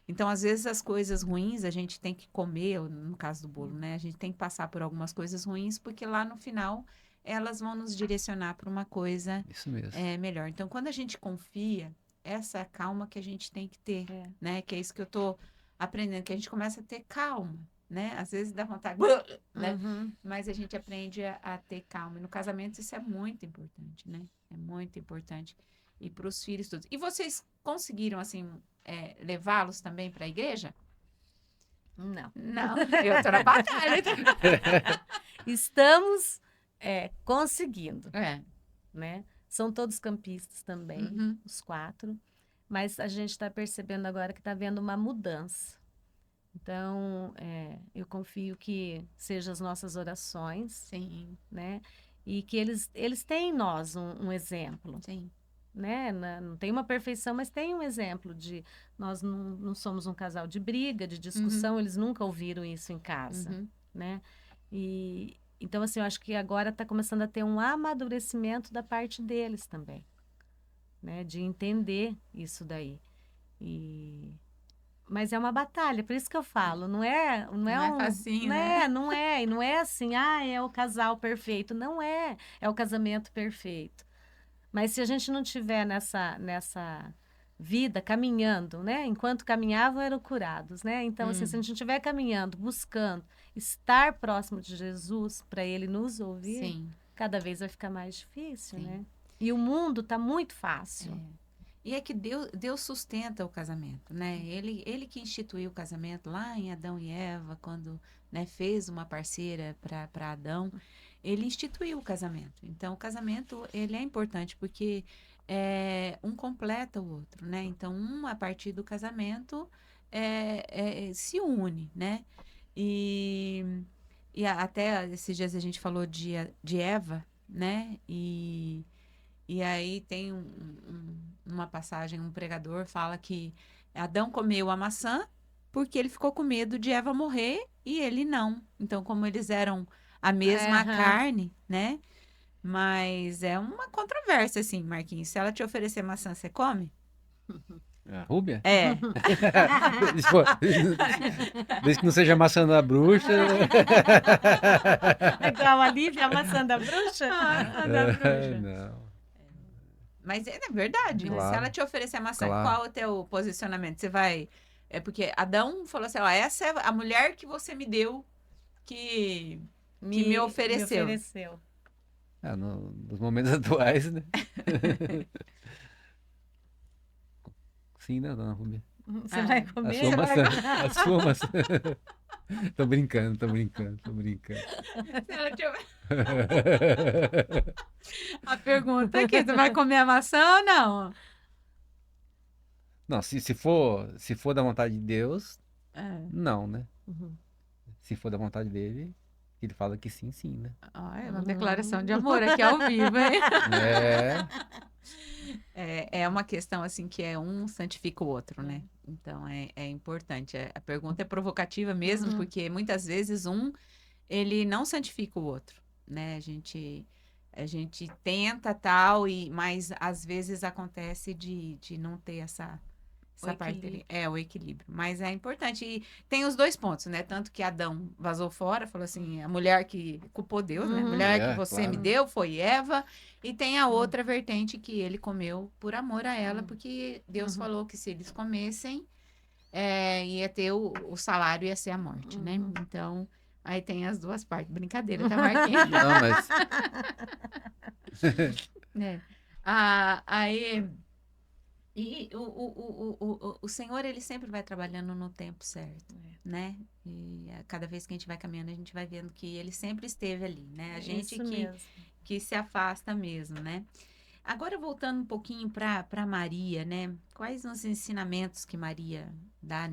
Então, às vezes, as coisas ruins a gente tem que comer, no caso do bolo, né? A gente tem que passar por algumas coisas ruins, porque lá no final elas vão nos direcionar para uma coisa Isso mesmo. melhor. Então, quando a gente confia, essa é a calma que a gente tem que ter, né? Que é isso que eu tô aprendendo, que a gente começa a ter calma, né? Às vezes dá vontade, né? Mas a gente aprende a ter calma. E no casamento isso é muito importante, né? É muito importante. E para os filhos todos. E vocês conseguiram, assim, levá-los também para a igreja? Não. Não, eu tô na batalha. Estamos conseguindo, É. né? São todos campistas também, os 4. Mas a gente está percebendo agora que está havendo uma mudança. Então, eu confio que sejam as nossas orações, Sim. né? E que eles têm em nós um exemplo, Sim. né? Não tem uma perfeição, mas tem um exemplo de nós não somos um casal de briga, de discussão, eles nunca ouviram isso em casa, né? E então, assim, eu acho que agora está começando a ter um amadurecimento da parte deles também, né? De entender isso daí. Mas é uma batalha, por isso que eu falo, não é facinho, né? não é, e não é assim, é o casal perfeito, não é o casamento perfeito. Mas se a gente não tiver nessa vida caminhando, né? Enquanto caminhavam eram curados, né? Então, assim, se a gente não estiver caminhando, buscando estar próximo de Jesus para ele nos ouvir, Sim. cada vez vai ficar mais difícil, Sim. né? E o mundo está muito fácil. E é que Deus sustenta o casamento, né? Ele que instituiu o casamento lá em Adão e Eva, quando, né, fez uma parceira para Adão, ele instituiu o casamento. Então, o casamento, ele é importante porque um completa o outro, né? Então, a partir do casamento, se une, né? E até esses dias a gente falou de Eva, né? E aí tem uma passagem, um pregador fala que Adão comeu a maçã porque ele ficou com medo de Eva morrer e ele não. Então, como eles eram a mesma carne, né? Mas é uma controvérsia, assim, Marquinhos. Se ela te oferecer maçã, você come? A Rúbia? É. Desde que não seja maçã da bruxa. Igual a Lívia, a maçã da bruxa? Da bruxa. Não. Mas é verdade. Claro. Se ela te oferecer maçã, Claro. qual é o teu posicionamento? Você vai... É porque Adão falou assim, ó, essa é a mulher que você me deu, que me ofereceu. Nos momentos atuais, né? Sim, né, dona Rúbia? Você vai A comer? sua maçã. A sua maçã. Tô brincando. Se ela te... A pergunta aqui, você vai comer a maçã ou não? Não, se for da vontade de Deus, não, né? Se for da vontade dele, ele fala que sim, né? É uma declaração de amor aqui ao vivo, hein? É uma questão assim que um santifica o outro, né? Então é importante. A pergunta é provocativa mesmo, Uhum. porque muitas vezes ele não santifica o outro, né? A gente tenta tal, mas às vezes acontece de não ter O essa parte ali. equilíbrio. É, o equilíbrio. Mas é importante. E tem os dois pontos, né? Tanto que Adão vazou fora, falou assim: a mulher que culpou Deus, né? A Uhum. mulher que É, você me claro. deu foi Eva. E tem a outra vertente que ele comeu por amor a ela, Uhum. porque Deus Uhum. falou que se eles comessem, ia ter o salário, ia ser a morte, né? Uhum. Então, aí tem as duas partes. Brincadeira, tá, Marquinhos? Não, mas É. Aí. E o Senhor, ele sempre vai trabalhando no tempo certo, né? E cada vez que a gente vai caminhando, a gente vai vendo que ele sempre esteve ali, né? A É gente isso mesmo. que se afasta mesmo, né? Agora, voltando um pouquinho para Maria, né? Quais os ensinamentos que Maria dá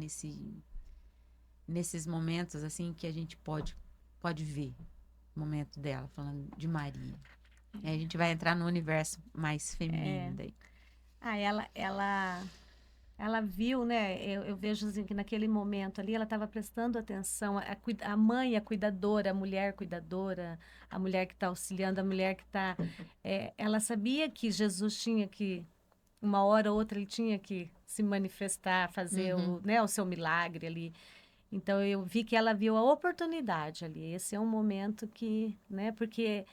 nesses momentos, assim, que a gente pode ver o momento dela, falando de Maria? Aí a gente vai entrar no universo mais feminino daí. Ah, ela viu, né? Eu vejo assim, que naquele momento ali ela estava prestando atenção. A mãe, a cuidadora, a mulher cuidadora, a mulher que está auxiliando, a mulher que está. Ela sabia que Jesus tinha que, uma hora ou outra, ele tinha que se manifestar, fazer Uhum. o seu milagre ali. Então eu vi que ela viu a oportunidade ali. Esse é um momento que, né? Porque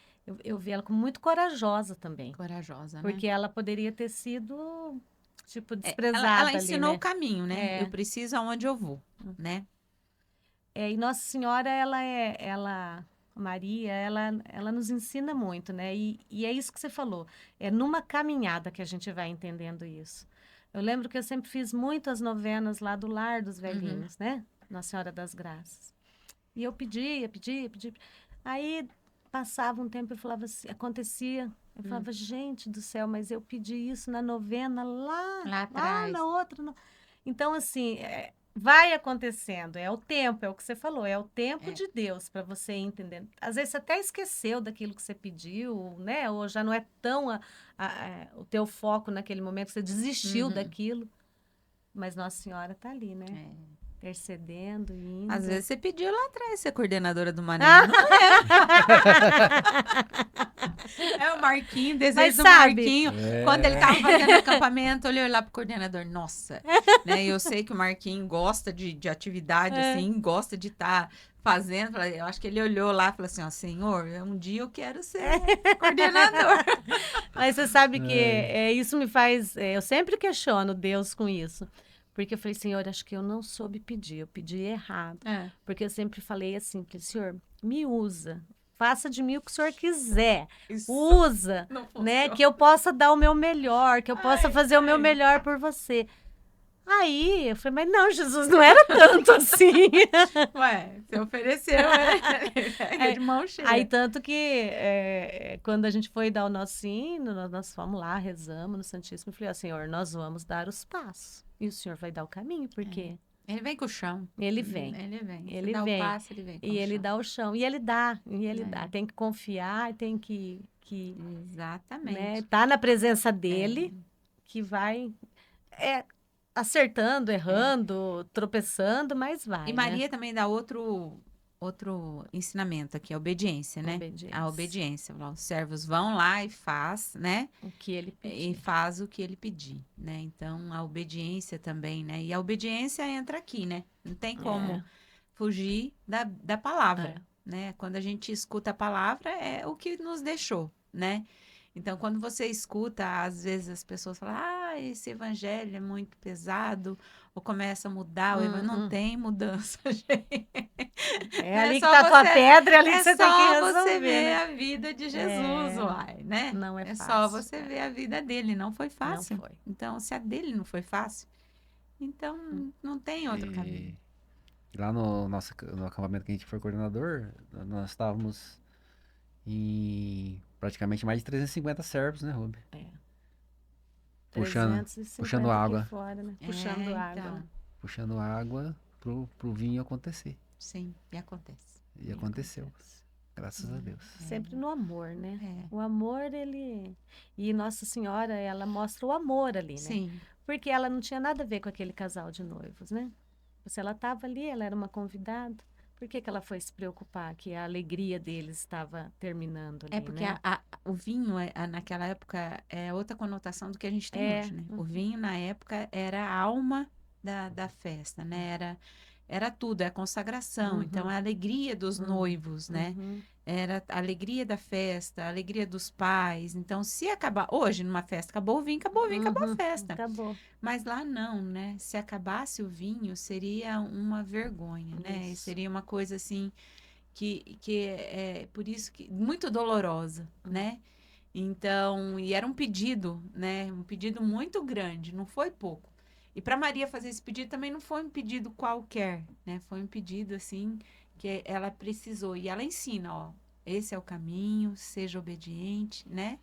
eu vi ela como muito corajosa também. Corajosa, né? Porque ela poderia ter sido, tipo, Ela desprezada ali, ensinou o né? caminho, né? Eu É, preciso aonde eu vou, né? e Nossa Senhora, Maria, ela nos ensina muito, né? E é isso que você falou. É numa caminhada que a gente vai entendendo isso. Eu lembro que eu sempre fiz muitas novenas lá do Lar dos Velhinhos, né? Nossa Senhora das Graças. E eu pedia. Aí passava um tempo e falava assim, acontecia. Eu falava, gente do céu, mas eu pedi isso na novena Lá lá atrás. na outra. Então, assim, vai acontecendo. É o tempo, é o que você falou, é o tempo É. de Deus para você entender. Às vezes você até esqueceu daquilo que você pediu, né? Ou já não é tão o teu foco naquele momento, você desistiu Uhum. daquilo. Mas Nossa Senhora está ali, né? É. Intercedendo e Às indo. vezes você pediu lá atrás ser coordenadora do Maneiro. Ah! Não é o Marquinho, o Mas desejo do sabe, Marquinho. Quando ele é, tava fazendo acampamento, olhou lá pro coordenador. Nossa, né? Eu sei que o Marquinho gosta de atividade, assim, gosta de estar fazendo. Eu acho que ele olhou lá e falou assim, ó, Senhor, um dia eu quero ser coordenador. mas você sabe que é, isso me faz. Eu sempre questiono Deus com isso. Porque eu falei, Senhor, acho que eu não soube pedir, eu pedi errado. É. Porque eu sempre falei assim, falei, Senhor, me usa, faça de mim o que o Senhor quiser. Isso Usa, não né? funciona. Que eu possa dar o meu melhor, que eu possa Ai, fazer o meu ai. melhor por você. Aí eu falei, mas não, Jesus, não era tanto assim. Ué, você ofereceu, é de mão cheia. Aí, tanto que quando a gente foi dar o nosso hino, nós fomos lá, rezamos no Santíssimo, eu falei, ó, Senhor, nós vamos dar os passos. E o Senhor vai dar o caminho, porque Ele vem com o chão. ele vem. Ele vem. Você Ele dá o vem. passo, ele vem com E o ele chão. dá o chão. E ele dá. É. Tem que confiar, tem que né, Exatamente. tá na presença dele, que vai acertando, É. errando, tropeçando, mas E vai, né? Maria também dá outro ensinamento aqui, a obediência, né? A Obediência. obediência. Os servos vão lá e faz, né? O que ele E pedir. faz o que ele pedir, né? Então, a obediência também, né? E a obediência entra aqui, né? Não tem como fugir da palavra, né? Quando a gente escuta a palavra, é o que nos deixou, né? Então, quando você escuta, às vezes as pessoas falam, esse evangelho é muito pesado, ou começa a mudar, o evangelho não tem mudança, gente. É É ali que só tá a tua você, pedra, é ali que é você tem que só resolver, você ver né? a vida de Jesus, uai, né? Não é É fácil. só você ver a vida dele, não foi fácil. Não foi. Então, se a dele não foi fácil, então não tem outro caminho. e lá no acampamento que a gente foi coordenador, nós estávamos em praticamente mais de 350 servos, né, Rubi? Puxando, 350 puxando aqui água, fora, né? Puxando água. Então, puxando água pro vinho acontecer. sim, e acontece. E aconteceu. Graças a Deus. Sempre no amor, né? É. O amor, ele... E Nossa Senhora, ela mostra o amor ali, né? Sim, Porque ela não tinha nada a ver com aquele casal de noivos, né? Se ela estava ali, ela era uma convidada. Por que que ela foi se preocupar que a alegria deles estava terminando ali, é porque né? o vinho, naquela época, é outra conotação do que a gente tem É, hoje, né? O vinho, na época, era a alma da festa, né? Era tudo, é a consagração. Então, Uhum. a alegria dos noivos, né? Uhum. Era a alegria da festa, a alegria dos pais. Então, se acabar... Hoje, numa festa, acabou o vinho, acabou o vinho, acabou a Uhum. festa. Acabou. Mas lá não, né? Se acabasse o vinho, seria uma vergonha, né? E Isso. seria uma coisa assim que é por isso que muito dolorosa, né? Então, e era um pedido, né? Um pedido muito grande, não foi pouco. E para Maria fazer esse pedido também não foi um pedido qualquer, né? Foi um pedido assim que ela precisou e ela ensina, ó, esse é o caminho, seja obediente, né?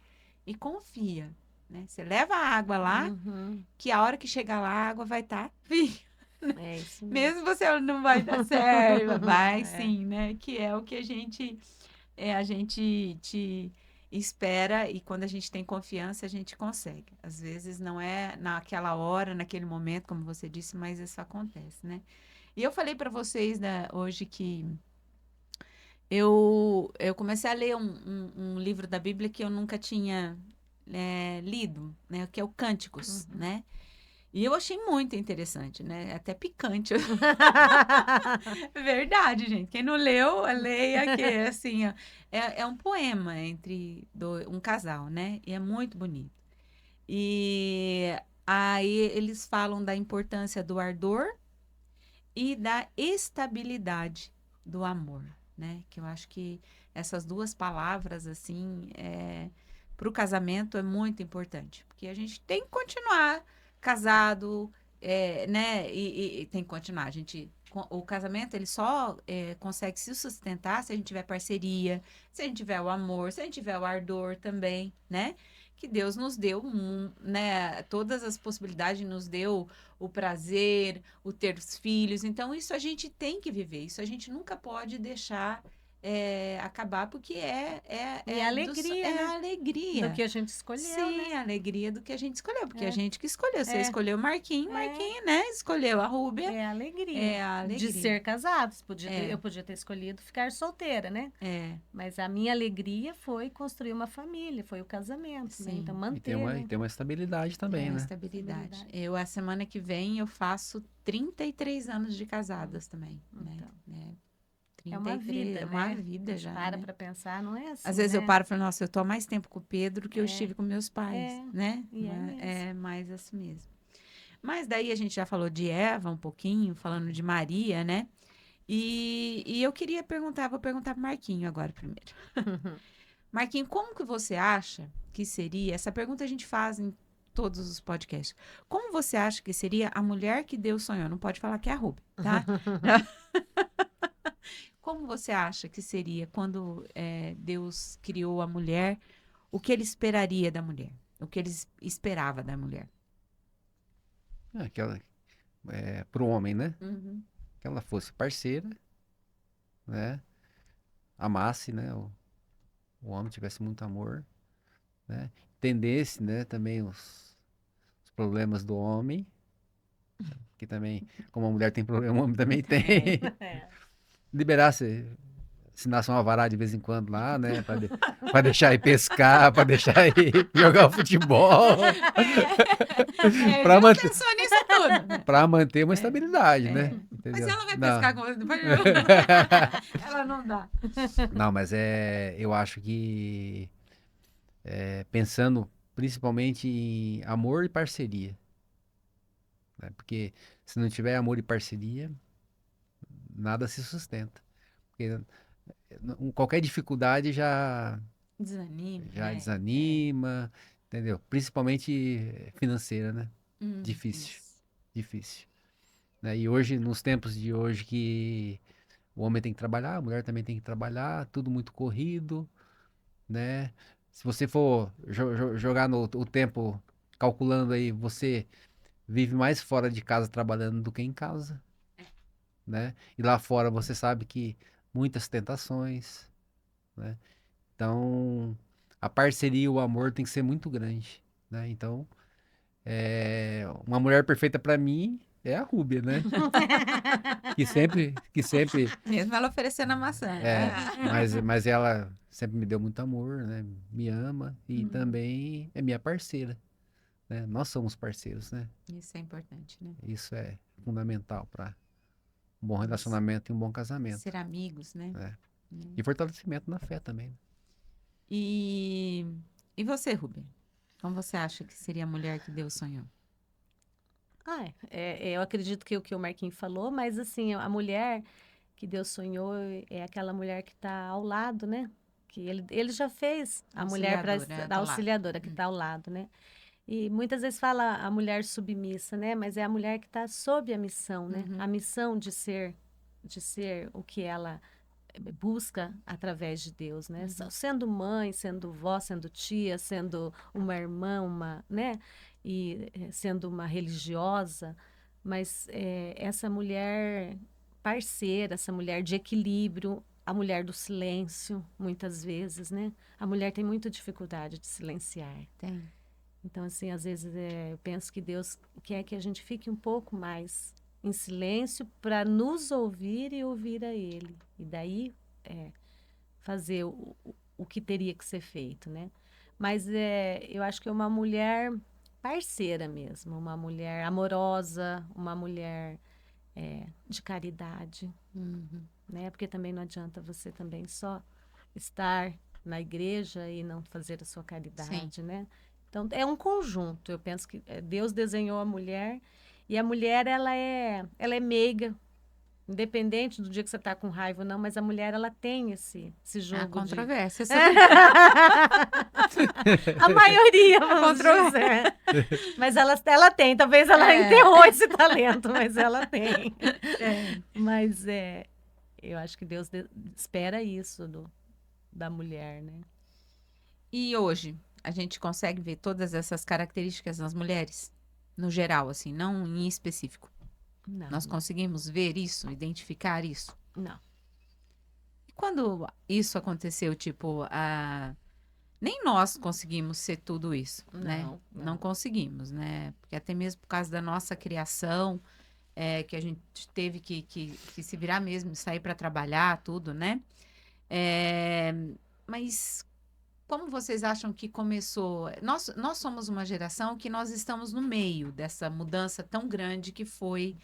E confia, né? Você leva a água lá, Uhum. que a hora que chegar lá a água vai estar vinho. É isso mesmo. Mesmo você não vai dar certo, vai É. sim, né? Que é o que a gente te espera e quando a gente tem confiança, a gente consegue. Às vezes não é naquela hora, naquele momento, como você disse, mas isso acontece, né? E eu falei para vocês, né, hoje que eu comecei a ler um livro da Bíblia que eu nunca tinha lido, né? Que é o Cânticos, né? E eu achei muito interessante, né? Até picante. Verdade, gente. Quem não leu, leia, que é assim, ó, é um poema entre um casal, né? E é muito bonito. E aí eles falam da importância do ardor e da estabilidade do amor, né? Que eu acho que essas duas palavras, assim, para o casamento é muito importante, porque a gente tem que continuar casado, né? E tem que continuar. O casamento ele só consegue se sustentar se a gente tiver parceria, se a gente tiver o amor, se a gente tiver o ardor também, né? Que Deus nos deu, né? Todas as possibilidades, nos deu o prazer, o ter os filhos. Então, isso a gente tem que viver. Isso a gente nunca pode deixar acabar, porque E a alegria, né? a alegria. Do que a gente escolheu, Sim, né? a alegria do que a gente escolheu, porque É. a gente que escolheu. Você É. escolheu o Marquinhos, É. Marquinhos, né? Escolheu a Rúbia. É a alegria. É a alegria. De ser casados. É. Eu podia ter escolhido ficar solteira, né? É, Mas a minha alegria foi construir uma família, foi o casamento, né? Sim. Então, E manter, né? tem uma estabilidade também, é né? estabilidade. Estabilidade. Eu, a semana que vem, eu faço 33 anos de casadas também, né? Então. É, É uma 33, vida, é uma né? vida A gente já, para né? pra pensar, não é assim, Às vezes eu né? paro e falo, nossa, eu tô há mais tempo com o Pedro que eu É. estive com meus pais, É, né? e é mesmo. Mais assim mesmo. Mas daí a gente já falou de Eva um pouquinho, falando de Maria, né? E eu queria perguntar, vou perguntar pro Marquinho agora primeiro. Marquinho, como que você acha que seria? Essa pergunta a gente faz em todos os podcasts. Como você acha que seria a mulher que Deus sonhou? Não pode falar que é a Ruby, tá? Como você acha que seria quando Deus criou a mulher? O que ele esperaria da mulher? O que ele esperava da mulher? Aquela, pro homem, né? Uhum. Que ela fosse parceira, né? Amasse, né? O homem tivesse muito amor, né? Entendesse, né? Também os problemas do homem, que também, como a mulher tem problema, o homem também tem. É. Liberasse, assinasse uma varada de vez em quando lá, né? Pra deixar ir pescar, pra deixar ir jogar o futebol, pra Deus manter, pensou nisso tudo, né? pra manter uma estabilidade, né? Mas Entendeu? ela vai Não. pescar com ela não dá. Não, mas eu acho que pensando principalmente em amor e parceria, né? Porque se não tiver amor e parceria, nada se sustenta. Porque qualquer dificuldade Desanima, já né? desanima, entendeu? Principalmente financeira, né? Difícil, Isso. difícil. Né? E hoje, nos tempos de hoje que o homem tem que trabalhar, a mulher também tem que trabalhar, tudo muito corrido, né? Se você for jogar o tempo calculando aí, você vive mais fora de casa trabalhando do que em casa, né? E lá fora você sabe que muitas tentações, né? Então, a parceria e o amor tem que ser muito grande, né? Então, uma mulher perfeita para mim é a Rúbia, né? Que sempre, Mesmo ela oferecendo a maçã. mas ela sempre me deu muito amor, né? Me ama e Hum. também é minha parceira, né? Nós somos parceiros, né? Isso é importante, né? Isso é fundamental para um bom Isso. relacionamento e um bom casamento, Ser amigos, né? né? E fortalecimento na fé também, né? E você, Rubem? Como você acha que seria a mulher que Deus sonhou? Eu acredito que o que o Marquinhos falou, mas assim, a mulher que Deus sonhou é aquela mulher que está ao lado, né? Que ele já fez a mulher para Auxiliadora, da do lado. auxiliadora que está ao lado, né? E muitas vezes fala a mulher submissa, né? Mas é a mulher que está sob a missão, né? Uhum. A missão de ser o que ela busca através de Deus, né? Sendo mãe, sendo vó, sendo tia, sendo uma irmã, né? E sendo uma religiosa, mas essa mulher parceira, essa mulher de equilíbrio, a mulher do silêncio, muitas vezes, né? A mulher tem muita dificuldade de silenciar. Tem. Então, assim, às vezes eu penso que Deus quer que a gente fique um pouco mais em silêncio para nos ouvir e ouvir a Ele. E daí fazer o que teria que ser feito, né? Mas eu acho que é uma mulher parceira mesmo, uma mulher amorosa, uma mulher de caridade, né? Porque também não adianta você também só estar na igreja e não fazer a sua caridade, né? Então, é um conjunto. Eu penso que Deus desenhou a mulher e a mulher, ela é meiga, independente do dia que você está com raiva ou não, mas a mulher, ela tem esse Há jogo de... controvérsia. A maioria, vamos dizer. Mas ela tem, talvez ela enterrou esse talento, mas ela tem. Mas eu acho que Deus espera isso da mulher, né? E hoje, a gente consegue ver todas essas características nas mulheres? No geral, assim, não em específico. Não. Nós conseguimos ver isso, identificar isso? Não. E quando isso aconteceu, tipo, nem nós conseguimos ser tudo isso, né? Não conseguimos, né? Porque até mesmo por causa da nossa criação, que a gente teve que se virar mesmo, sair para trabalhar, tudo, né? Mas como vocês acham que começou? Nós somos uma geração que nós estamos no meio dessa mudança tão grande que foi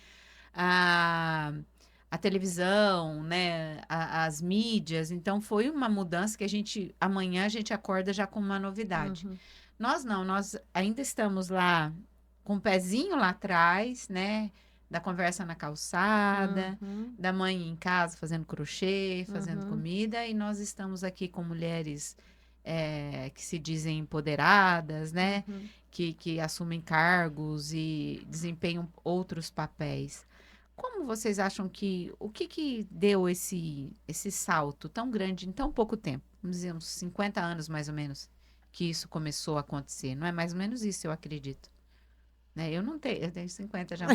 a televisão, né? As mídias. Então, foi uma mudança que amanhã a gente acorda já com uma novidade. Nós não, nós ainda estamos lá com o pezinho lá atrás, né? Da conversa na calçada, da mãe em casa fazendo crochê, fazendo comida, e nós estamos aqui com mulheres que se dizem empoderadas, né? Que assumem cargos e desempenham outros papéis. Como vocês acham o que deu esse salto tão grande em tão pouco tempo? Vamos dizer, uns 50 anos mais ou menos, que isso começou a acontecer. Não é mais ou menos isso, eu acredito. Né? Eu tenho 50 já.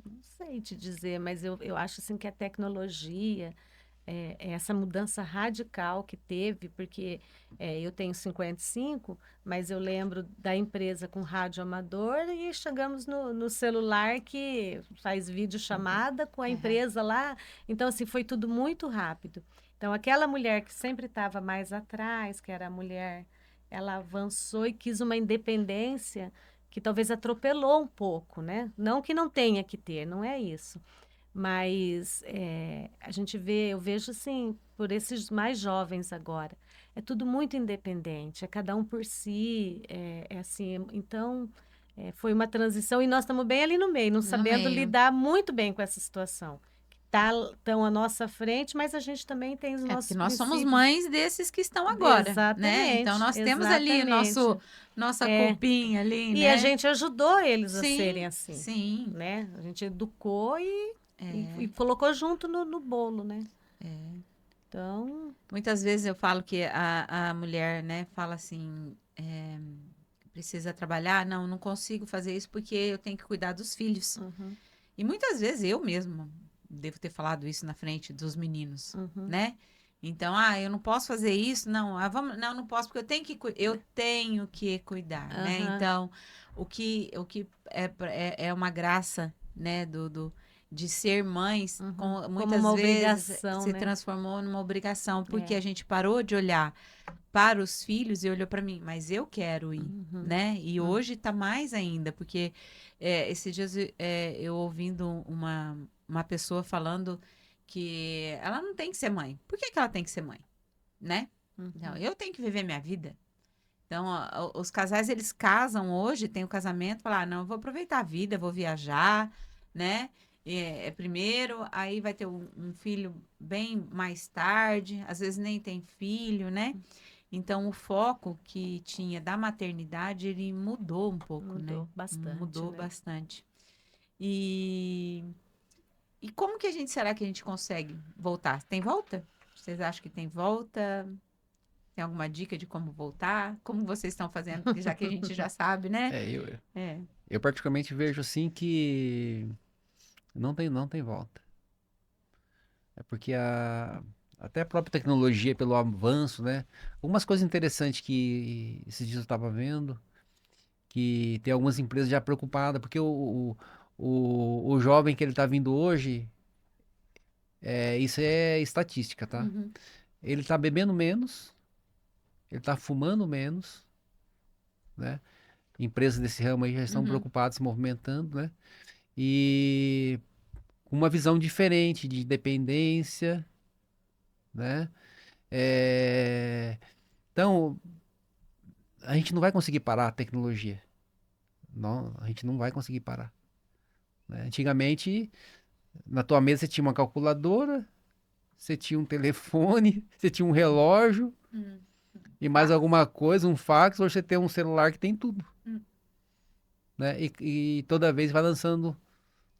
Não sei te dizer, mas eu acho assim que a tecnologia, essa mudança radical que teve, porque eu tenho 55, mas eu lembro da empresa com rádio amador e chegamos no celular que faz videochamada com a empresa lá. Então, assim, foi tudo muito rápido. Então, aquela mulher que sempre estava mais atrás, que era a mulher, ela avançou e quis uma independência que talvez atropelou um pouco, né? Não que não tenha que ter, não é isso. Mas eu vejo assim, por esses mais jovens agora, é tudo muito independente, é cada um por si, assim, então foi uma transição e nós estamos bem ali no meio, não sabendo lidar muito bem com essa situação. Estão à nossa frente, mas a gente também tem os nossos porque nós somos princípios. mães desses que estão agora, Exatamente, né? Então, nós temos ali nossa culpinha ali, e né? a gente ajudou eles a Sim, serem assim, sim. né? A gente educou e colocou junto no bolo, né? Então, Muitas vezes eu falo que a mulher, né, fala assim, precisa trabalhar, não consigo fazer isso porque eu tenho que cuidar dos filhos. E muitas vezes eu mesma devo ter falado isso na frente dos meninos, Uhum. né? Então, eu não posso fazer isso, não, não posso porque eu tenho que cuidar, né? Aham. Então, o que é uma graça, né, de ser mães, Uhum. Como muitas uma vezes obrigação, se né? transformou numa obrigação, porque É. a gente parou de olhar para os filhos e olhou para mim, mas eu quero ir, Uhum. né? E hoje tá mais ainda, porque esses dias eu ouvindo uma pessoa falando que ela não tem que ser mãe. Por que que ela tem que ser mãe, né? Não, eu tenho que viver minha vida. Então, os casais, eles casam hoje, tem o casamento, falar, não, eu vou aproveitar a vida, vou viajar, né? Primeiro, aí vai ter um filho bem mais tarde, às vezes nem tem filho, né? Então, o foco que tinha da maternidade, ele mudou um pouco, né? Mudou bastante, Mudou né? bastante. E, e como que será que a gente consegue voltar? Tem volta? Vocês acham que tem volta? Tem alguma dica de como voltar? Como vocês estão fazendo? Já que a gente já sabe, né? É, eu, É. eu particularmente vejo assim que não tem volta. É porque até a própria tecnologia, pelo avanço, né? Algumas coisas interessantes que esses dias eu estava vendo, que tem algumas empresas já preocupadas, porque o jovem que ele está vindo hoje, isso é estatística, tá? Uhum, Ele está bebendo menos, ele está fumando menos, né? Empresas desse ramo aí já estão uhum, preocupadas, se movimentando, né? E com uma visão diferente de dependência, né? É, Então, a gente não vai conseguir parar a tecnologia. Não, a gente não vai conseguir parar, né? Antigamente, na tua mesa você tinha uma calculadora, você tinha um telefone, você tinha um relógio uhum. e mais Fax? alguma coisa, um fax. Hoje você tem um celular que tem tudo, Hum. né? E toda vez vai lançando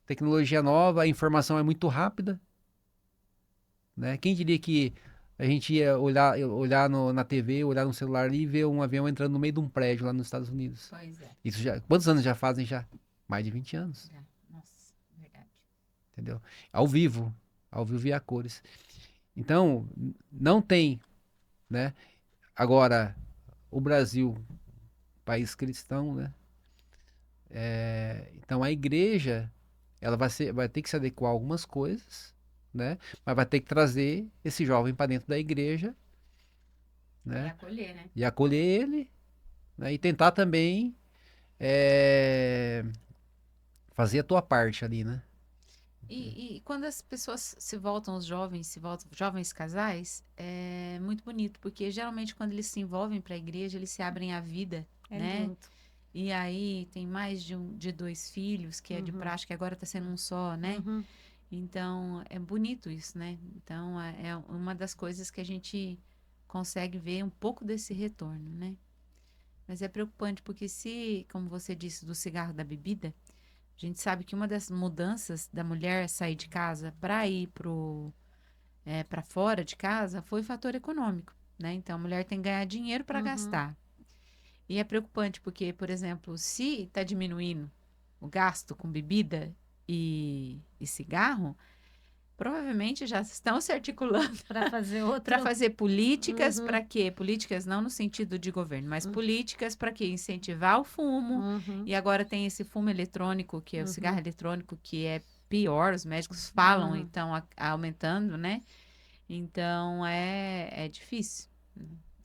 tecnologia nova, a informação é muito rápida, né? Quem diria que a gente ia olhar na TV, olhar no celular ali e ver um avião entrando no meio de um prédio lá nos Estados Unidos? Pois é. Isso já, quantos anos já fazem já? Mais de 20 anos, Já. Nossa, verdade. entendeu? Ao vivo e a cores. Então, não tem, né? Agora, o Brasil, país cristão, né? Então a igreja, ela vai ter que se adequar a algumas coisas, né? Mas vai ter que trazer esse jovem para dentro da igreja, E né? acolher, né? E acolher ele, né? E tentar também é, fazer a tua parte ali, né? E quando as pessoas se voltam, jovens casais, é muito bonito, porque geralmente quando eles se envolvem para a igreja, eles se abrem à vida, É né? lindo. E aí tem mais de dois filhos, que é de praxe, que agora está sendo um só, né? Uhum. Então é bonito isso, né? Então é uma das coisas que a gente consegue ver um pouco desse retorno, né? Mas é preocupante porque se, como você disse, do cigarro da bebida, a gente sabe que uma das mudanças da mulher sair de casa para ir para fora de casa foi o fator econômico, né? Então a mulher tem que ganhar dinheiro para Uhum. gastar. E é preocupante porque, por exemplo, se está diminuindo o gasto com bebida e cigarro, provavelmente já estão se articulando Para fazer para outro. fazer políticas Uhum. para quê? Políticas não no sentido de governo, mas políticas para quê? Incentivar o fumo. Uhum. E agora tem esse fumo eletrônico, que é o cigarro Uhum. eletrônico, que é pior, os médicos falam, Uhum. então, aumentando, né? Então, é difícil.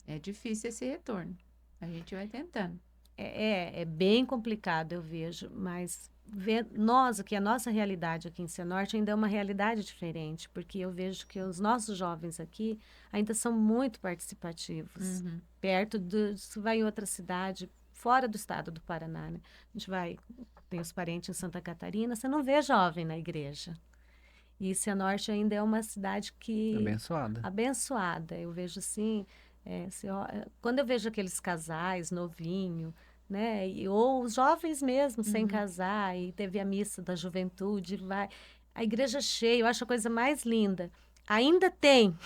É difícil esse retorno. A gente vai tentando. É bem complicado, eu vejo, mas nós aqui, a nossa realidade aqui em Cianorte ainda é uma realidade diferente, porque eu vejo que os nossos jovens aqui ainda são muito participativos. Uhum. Perto se vai em outra cidade, fora do estado do Paraná, né? A gente vai, tem os parentes em Santa Catarina, você não vê jovem na igreja. E Cianorte ainda é uma cidade que Abençoada. abençoada. Eu vejo assim, quando eu vejo aqueles casais novinho, né, ou os jovens mesmo sem casar e teve a missa da juventude, vai a igreja cheia, eu acho a coisa mais linda. Ainda tem,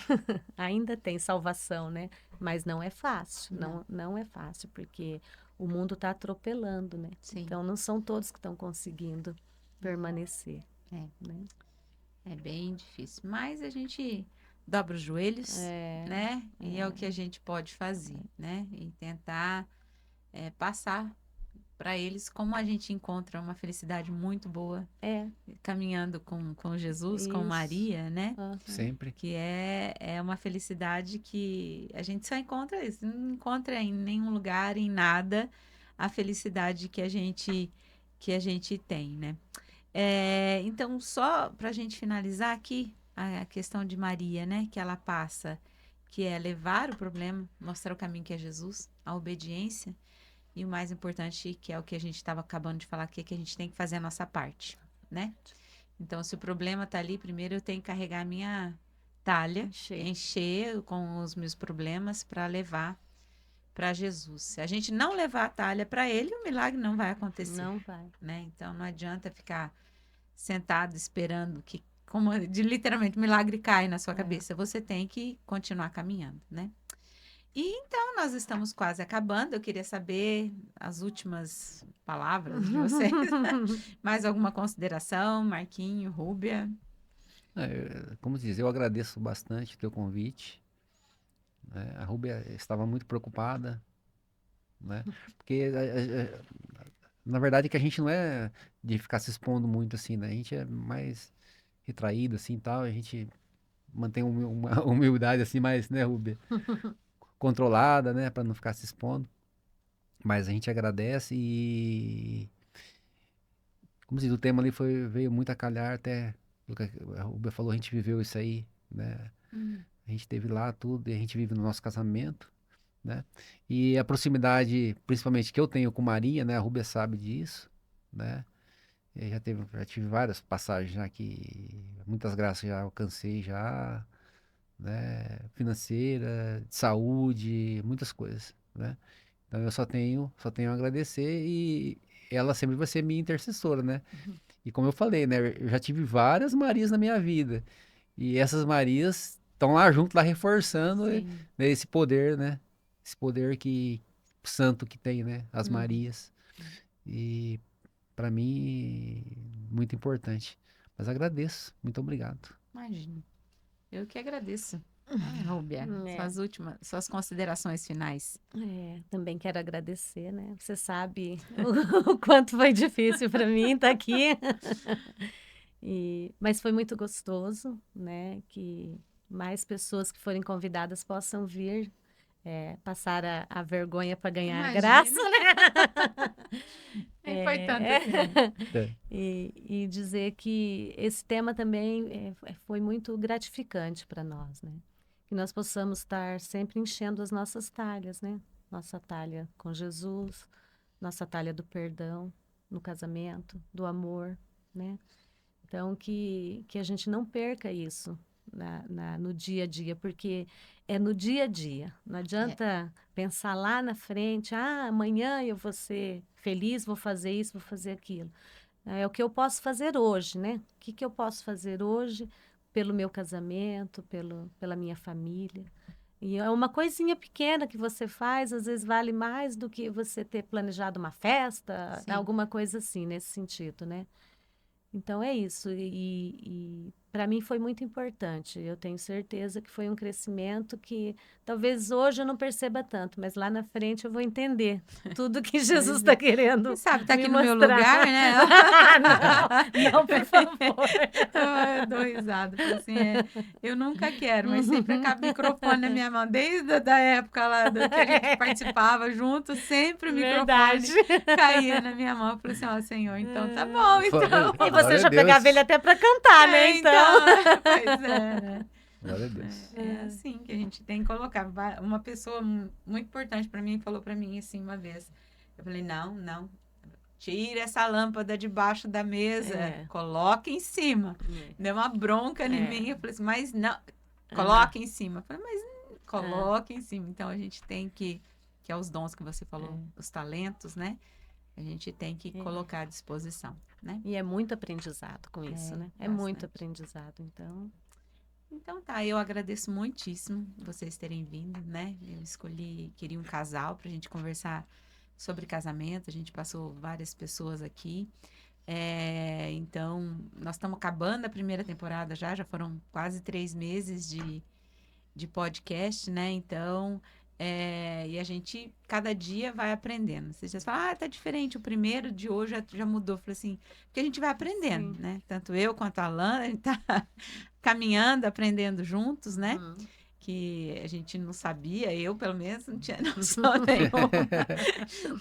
ainda tem salvação, né? Mas não é fácil, não é fácil, porque o mundo está atropelando, né? Sim. Então não são todos que estão conseguindo permanecer, É. né? É bem difícil. Mas a gente dobra os joelhos, né? E é o que a gente pode fazer, né? E tentar passar para eles como a gente encontra uma felicidade muito boa É, caminhando com Jesus, com isso. Maria, né? Aham. Sempre. Que é uma felicidade que a gente só encontra isso, não encontra em nenhum lugar, em nada, a felicidade que a gente tem, né? Então, só para a gente finalizar aqui, a questão de Maria, né? Que ela passa, que é levar o problema, mostrar o caminho que é Jesus, a obediência, e o mais importante, que é o que a gente estava acabando de falar aqui, é que a gente tem que fazer a nossa parte, né? Então, se o problema tá ali, primeiro eu tenho que carregar a minha talha, encher com os meus problemas para levar para Jesus. Se a gente não levar a talha para ele, o milagre não vai acontecer, Não vai. né? Então, não adianta ficar sentado esperando que, como de literalmente, o milagre cai na sua cabeça. Você tem que continuar caminhando, né? E então nós estamos quase acabando. Eu queria saber as últimas palavras de vocês. Mais alguma consideração, Marquinho, Rúbia? Como diz, eu agradeço bastante o teu convite, né? A Rúbia estava muito preocupada, né? Porque, na verdade, que a gente não é de ficar se expondo muito assim, né? A gente é mais retraído, assim, tal. A gente mantém uma humildade, assim, mais, né, Rúbia? Controlada, né? Para não ficar se expondo. Mas a gente agradece e, como diz, o tema ali veio muito a calhar até o que a Rúbia falou, a gente viveu isso aí, né? A gente teve lá tudo e a gente vive no nosso casamento, né? E a proximidade, principalmente que eu tenho com Maria, né? A Rúbia sabe disso, né? Eu já tive várias passagens já que muitas graças já alcancei já, né? Financeira, de saúde, muitas coisas, né? Então eu só tenho a agradecer e ela sempre vai ser minha intercessora, né? E como eu falei, né? Eu já tive várias Marias na minha vida. E essas Marias estão lá junto, lá reforçando, Sim. né, esse poder, né? Esse poder que santo que tem, né? As Marias. E para mim, muito importante. Mas agradeço. Muito obrigado. Imagino. Eu que agradeço. Rúbia, É. suas considerações finais. Também quero agradecer, né? Você sabe o quanto foi difícil para mim estar aqui. Mas foi muito gostoso, né? Que mais pessoas que forem convidadas possam vir, passar a vergonha para ganhar a graça, né? Nem foi tanto assim. É. E dizer que esse tema também foi muito gratificante para nós, né? Que nós possamos estar sempre enchendo as nossas talhas, né? Nossa talha com Jesus, nossa talha do perdão no casamento, do amor, né? Então, que a gente não perca isso no dia a dia, porque é no dia a dia. Não adianta pensar lá na frente, amanhã eu vou ser feliz, vou fazer isso, vou fazer aquilo. É o que eu posso fazer hoje, né? O que eu posso fazer hoje pelo meu casamento, pela minha família. E é uma coisinha pequena que você faz, às vezes vale mais do que você ter planejado uma festa, Sim. alguma coisa assim, nesse sentido, né? Então é isso. E para mim foi muito importante. Eu tenho certeza que foi um crescimento que talvez hoje eu não perceba tanto, mas lá na frente eu vou entender tudo que Jesus está querendo. Quem sabe tá me aqui no meu mostrar. lugar, né? Não, por favor. Eu dou risada. Falei assim, eu nunca quero, mas sempre acaba o microfone na minha mão. Desde a época lá que a gente participava junto, sempre o Verdade. microfone caía na minha mão. Eu falei assim, ó, Senhor, então tá bom, então. E Glória você a já Deus. pegava ele até para cantar, né? Então. Pois é, né? Glória a Deus. É assim que a gente tem que colocar. Uma pessoa muito importante para mim falou para mim assim uma vez. Eu falei, não. Tira essa lâmpada debaixo da mesa, coloca em cima. Deu uma bronca em mim. Eu falei assim, mas não, coloca em cima. Eu falei, mas coloca em cima. Então a gente tem que é os dons que você falou, os talentos, né? A gente tem que colocar à disposição, né? E é muito aprendizado com isso, né? É muito aprendizado, então. Então tá, eu agradeço muitíssimo vocês terem vindo, né? Eu queria um casal pra gente conversar sobre casamento. A gente passou várias pessoas aqui, Então, nós estamos acabando a primeira temporada já foram quase 3 meses de podcast, né? Então, e a gente, cada dia, vai aprendendo. Vocês já falam, tá diferente, o primeiro de hoje já mudou. Eu falei assim, porque a gente vai aprendendo, Sim. né? Tanto eu quanto a Alana, a gente tá caminhando, aprendendo juntos, né? Que a gente não sabia, eu pelo menos não tinha noção nenhuma.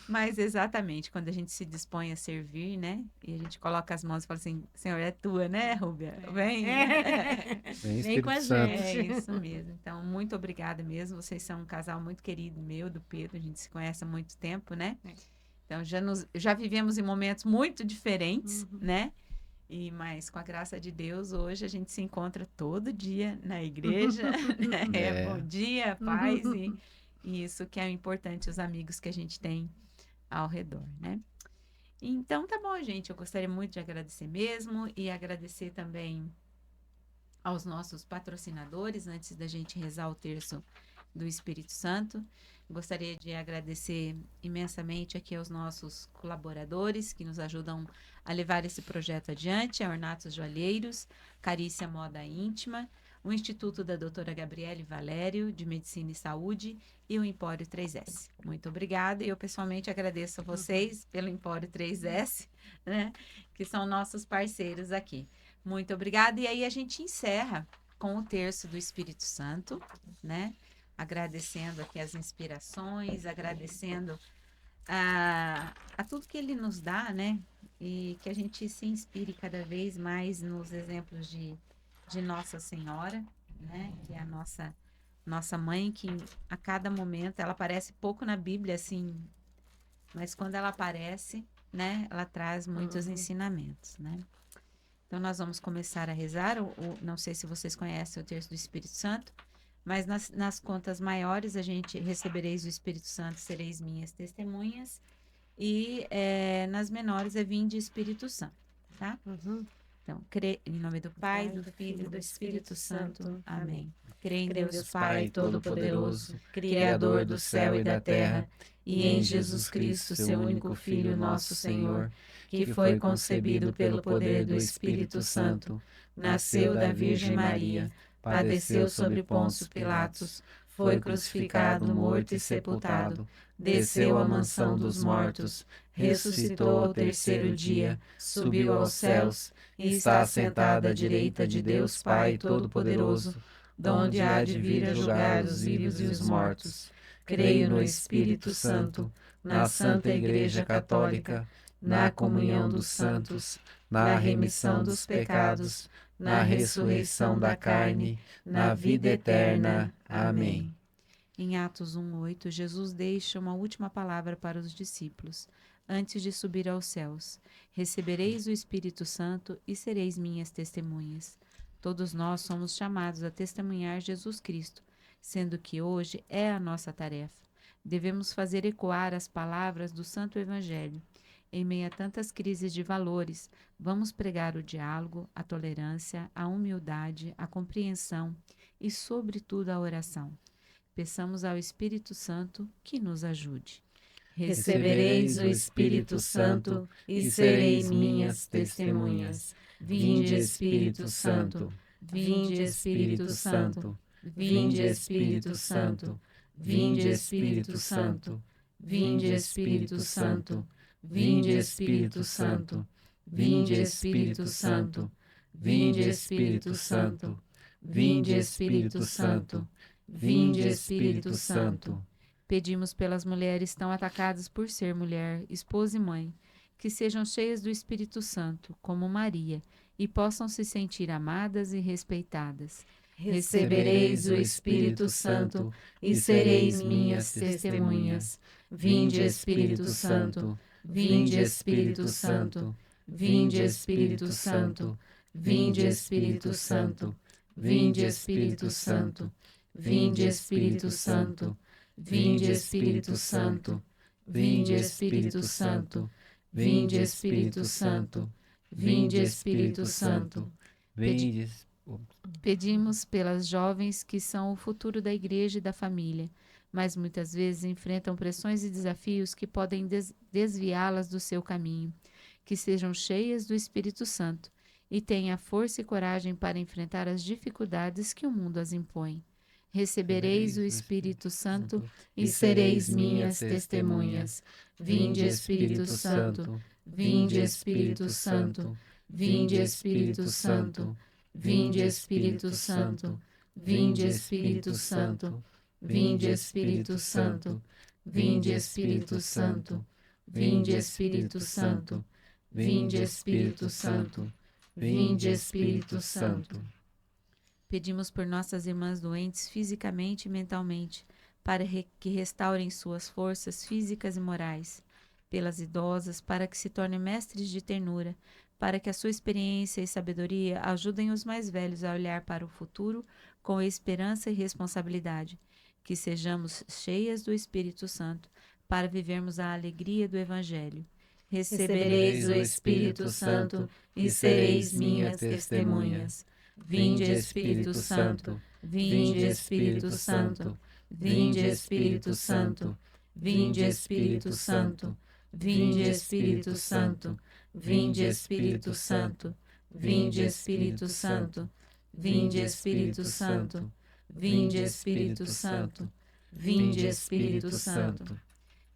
Mas exatamente, quando a gente se dispõe a servir, né? E a gente coloca as mãos e fala assim, Senhor, é tua, né, Rúbia? Vem. Vem com a Espírito Santo. É gente. isso mesmo. Então, muito obrigada mesmo. Vocês são um casal muito querido meu, do Pedro. A gente se conhece há muito tempo, né? Então, já vivemos em momentos muito diferentes, né? Mas com a graça de Deus, hoje a gente se encontra todo dia na igreja, né? Bom dia, paz, e isso que é importante, os amigos que a gente tem ao redor, né? Então, tá bom, gente. Eu gostaria muito de agradecer mesmo e agradecer também aos nossos patrocinadores, antes da gente rezar o terço do Espírito Santo. Gostaria de agradecer imensamente aqui aos nossos colaboradores que nos ajudam a levar esse projeto adiante, a Ornatos Joalheiros, Carícia Moda Íntima, o Instituto da Doutora Gabriele Valério, de Medicina e Saúde, e o Empório 3S. Muito obrigada, e eu pessoalmente agradeço a vocês pelo Empório 3S, né, que são nossos parceiros aqui. Muito obrigada, e aí a gente encerra com o terço do Espírito Santo, né? Agradecendo aqui as inspirações, agradecendo a tudo que ele nos dá, né? E que a gente se inspire cada vez mais nos exemplos de Nossa Senhora, né? Que é a nossa mãe, que a cada momento, ela aparece pouco na Bíblia, assim, mas quando ela aparece, né? Ela traz muitos ensinamentos, né? Então, nós vamos começar a rezar. Não sei se vocês conhecem o terço do Espírito Santo, mas nas contas maiores, a gente recebereis o Espírito Santo, sereis minhas testemunhas. E nas menores é vinde Espírito Santo, tá? Então, em nome do Pai, do Filho e do Espírito Santo. Amém. Creio em Deus Pai Todo-Poderoso, Criador do céu e da terra, e em Jesus Cristo, seu único Filho, nosso Senhor, que foi concebido pelo poder do Espírito Santo, nasceu da Virgem Maria, padeceu sobre Pôncio Pilatos, foi crucificado, morto e sepultado, desceu à mansão dos mortos, ressuscitou ao terceiro dia, subiu aos céus e está assentado à direita de Deus Pai Todo-Poderoso, donde há de vir a julgar os vivos e os mortos. Creio no Espírito Santo, na Santa Igreja Católica, na comunhão dos santos, na remissão dos pecados, na ressurreição da carne, na vida eterna. Amém. Em Atos 1:8, Jesus deixa uma última palavra para os discípulos, antes de subir aos céus. Recebereis o Espírito Santo e sereis minhas testemunhas. Todos nós somos chamados a testemunhar Jesus Cristo, sendo que hoje é a nossa tarefa. Devemos fazer ecoar as palavras do Santo Evangelho. Em meio a tantas crises de valores, vamos pregar o diálogo, a tolerância, a humildade, a compreensão e, sobretudo, a oração. Peçamos ao Espírito Santo que nos ajude. Recebereis o Espírito Santo e sereis minhas testemunhas. Vinde, Espírito Santo. Vinde, Espírito Santo. Vinde, Espírito Santo. Vinde, Espírito Santo. Vinde, Espírito Santo. Vinde, Espírito Santo. Vinde, Espírito Santo. Vinde, Espírito Santo. Vinde, Espírito Santo. Vinde, Espírito Santo. Pedimos pelas mulheres tão atacadas por ser mulher, esposa e mãe, que sejam cheias do Espírito Santo, como Maria, e possam se sentir amadas e respeitadas. Recebereis o Espírito Santo e sereis minhas testemunhas. Vinde, Espírito Santo. Vinde, Espírito Santo. Vinde, Espírito Santo. Vinde, Espírito Santo. Vinde, Espírito Santo. Vinde, Espírito Santo. Vinde, Espírito Santo. Vinde, Espírito Santo. Vinde, Espírito Santo. Vinde, Espírito Santo. Vinde. Pedimos pelas jovens que são o futuro da igreja e da família, mas muitas vezes enfrentam pressões e desafios que podem desviá-las do seu caminho. que sejam cheias do Espírito Santo e tenha força e coragem para enfrentar as dificuldades que o mundo as impõe. Recebereis o Espírito Santo e sereis minhas testemunhas. Vinde, Espírito Santo, vinde, Espírito Santo, vinde, Espírito Santo, vinde, Espírito Santo, vinde, Espírito Santo, vinde, Espírito Santo, vinde, Espírito Santo, vinde, Espírito Santo, vinde, Espírito Santo, vinde, Espírito Santo. Pedimos por nossas irmãs doentes fisicamente e mentalmente, para que restaurem suas forças físicas e morais. Pelas idosas, para que se tornem mestres de ternura, para que a sua experiência e sabedoria ajudem os mais velhos a olhar para o futuro com esperança e responsabilidade. Que sejamos cheias do Espírito Santo, para vivermos a alegria do Evangelho. Recebereis o Espírito Santo e sereis minhas testemunhas. Vinde, Espírito Santo, vinde, Espírito Santo, vinde, Espírito Santo, vinde, Espírito Santo, vinde, Espírito Santo, vinde, Espírito Santo, vinde, Espírito Santo, vinde, Espírito Santo, vinde, Espírito Santo, vinde, Espírito Santo.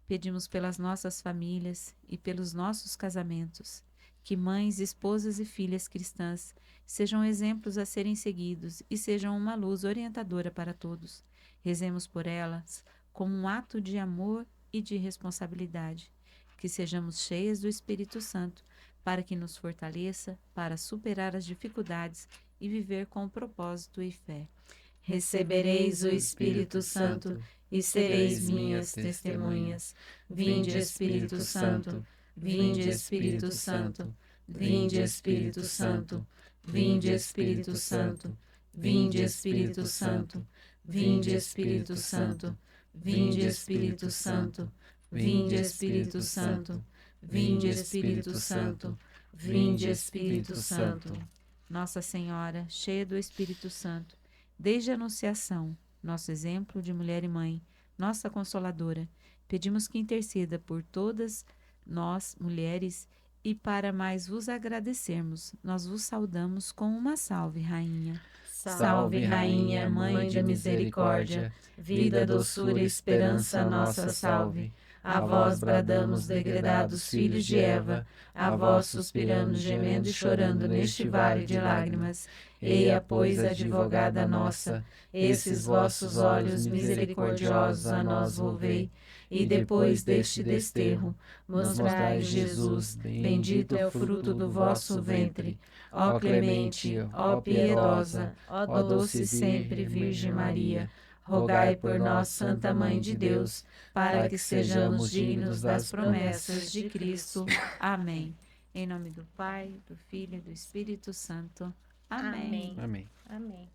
Pedimos pelas nossas famílias e pelos nossos casamentos, que mães, esposas e filhas cristãs sejam exemplos a serem seguidos e sejam uma luz orientadora para todos. Rezemos por elas como um ato de amor e de responsabilidade. Que sejamos cheias do Espírito Santo, para que nos fortaleça para superar as dificuldades e viver com propósito e fé. Recebereis o Espírito Santo e sereis minhas testemunhas. Vinde, Espírito Santo, vinde, Espírito Santo, vinde, Espírito Santo, vinde, Espírito Santo, vinde, Espírito Santo, vinde, Espírito Santo, vinde, Espírito Santo, vinde, Espírito Santo, vinde, Espírito Santo, vinde, Espírito Santo. Nossa Senhora, cheia do Espírito Santo, desde a Anunciação, nosso exemplo de mulher e mãe, nossa Consoladora, pedimos que interceda por todas nós, mulheres, e para mais vos agradecermos, nós vos saudamos com uma salve, Rainha. Salve, Rainha, Mãe de Misericórdia, vida, doçura e esperança, nossa salve. A vós bradamos, degredados filhos de Eva, a vós suspiramos, gemendo e chorando neste vale de lágrimas. Eia, pois, advogada nossa, esses vossos olhos misericordiosos a nós volvei, e depois deste desterro, mostrai Jesus, bendito é o fruto do vosso ventre. Ó clemente, ó piedosa, ó doce sempre Virgem Maria, rogai por nós, Santa Mãe de Deus, para que sejamos dignos das promessas de Cristo. Amém. Em nome do Pai, do Filho e do Espírito Santo. Amém. Amém. Amém.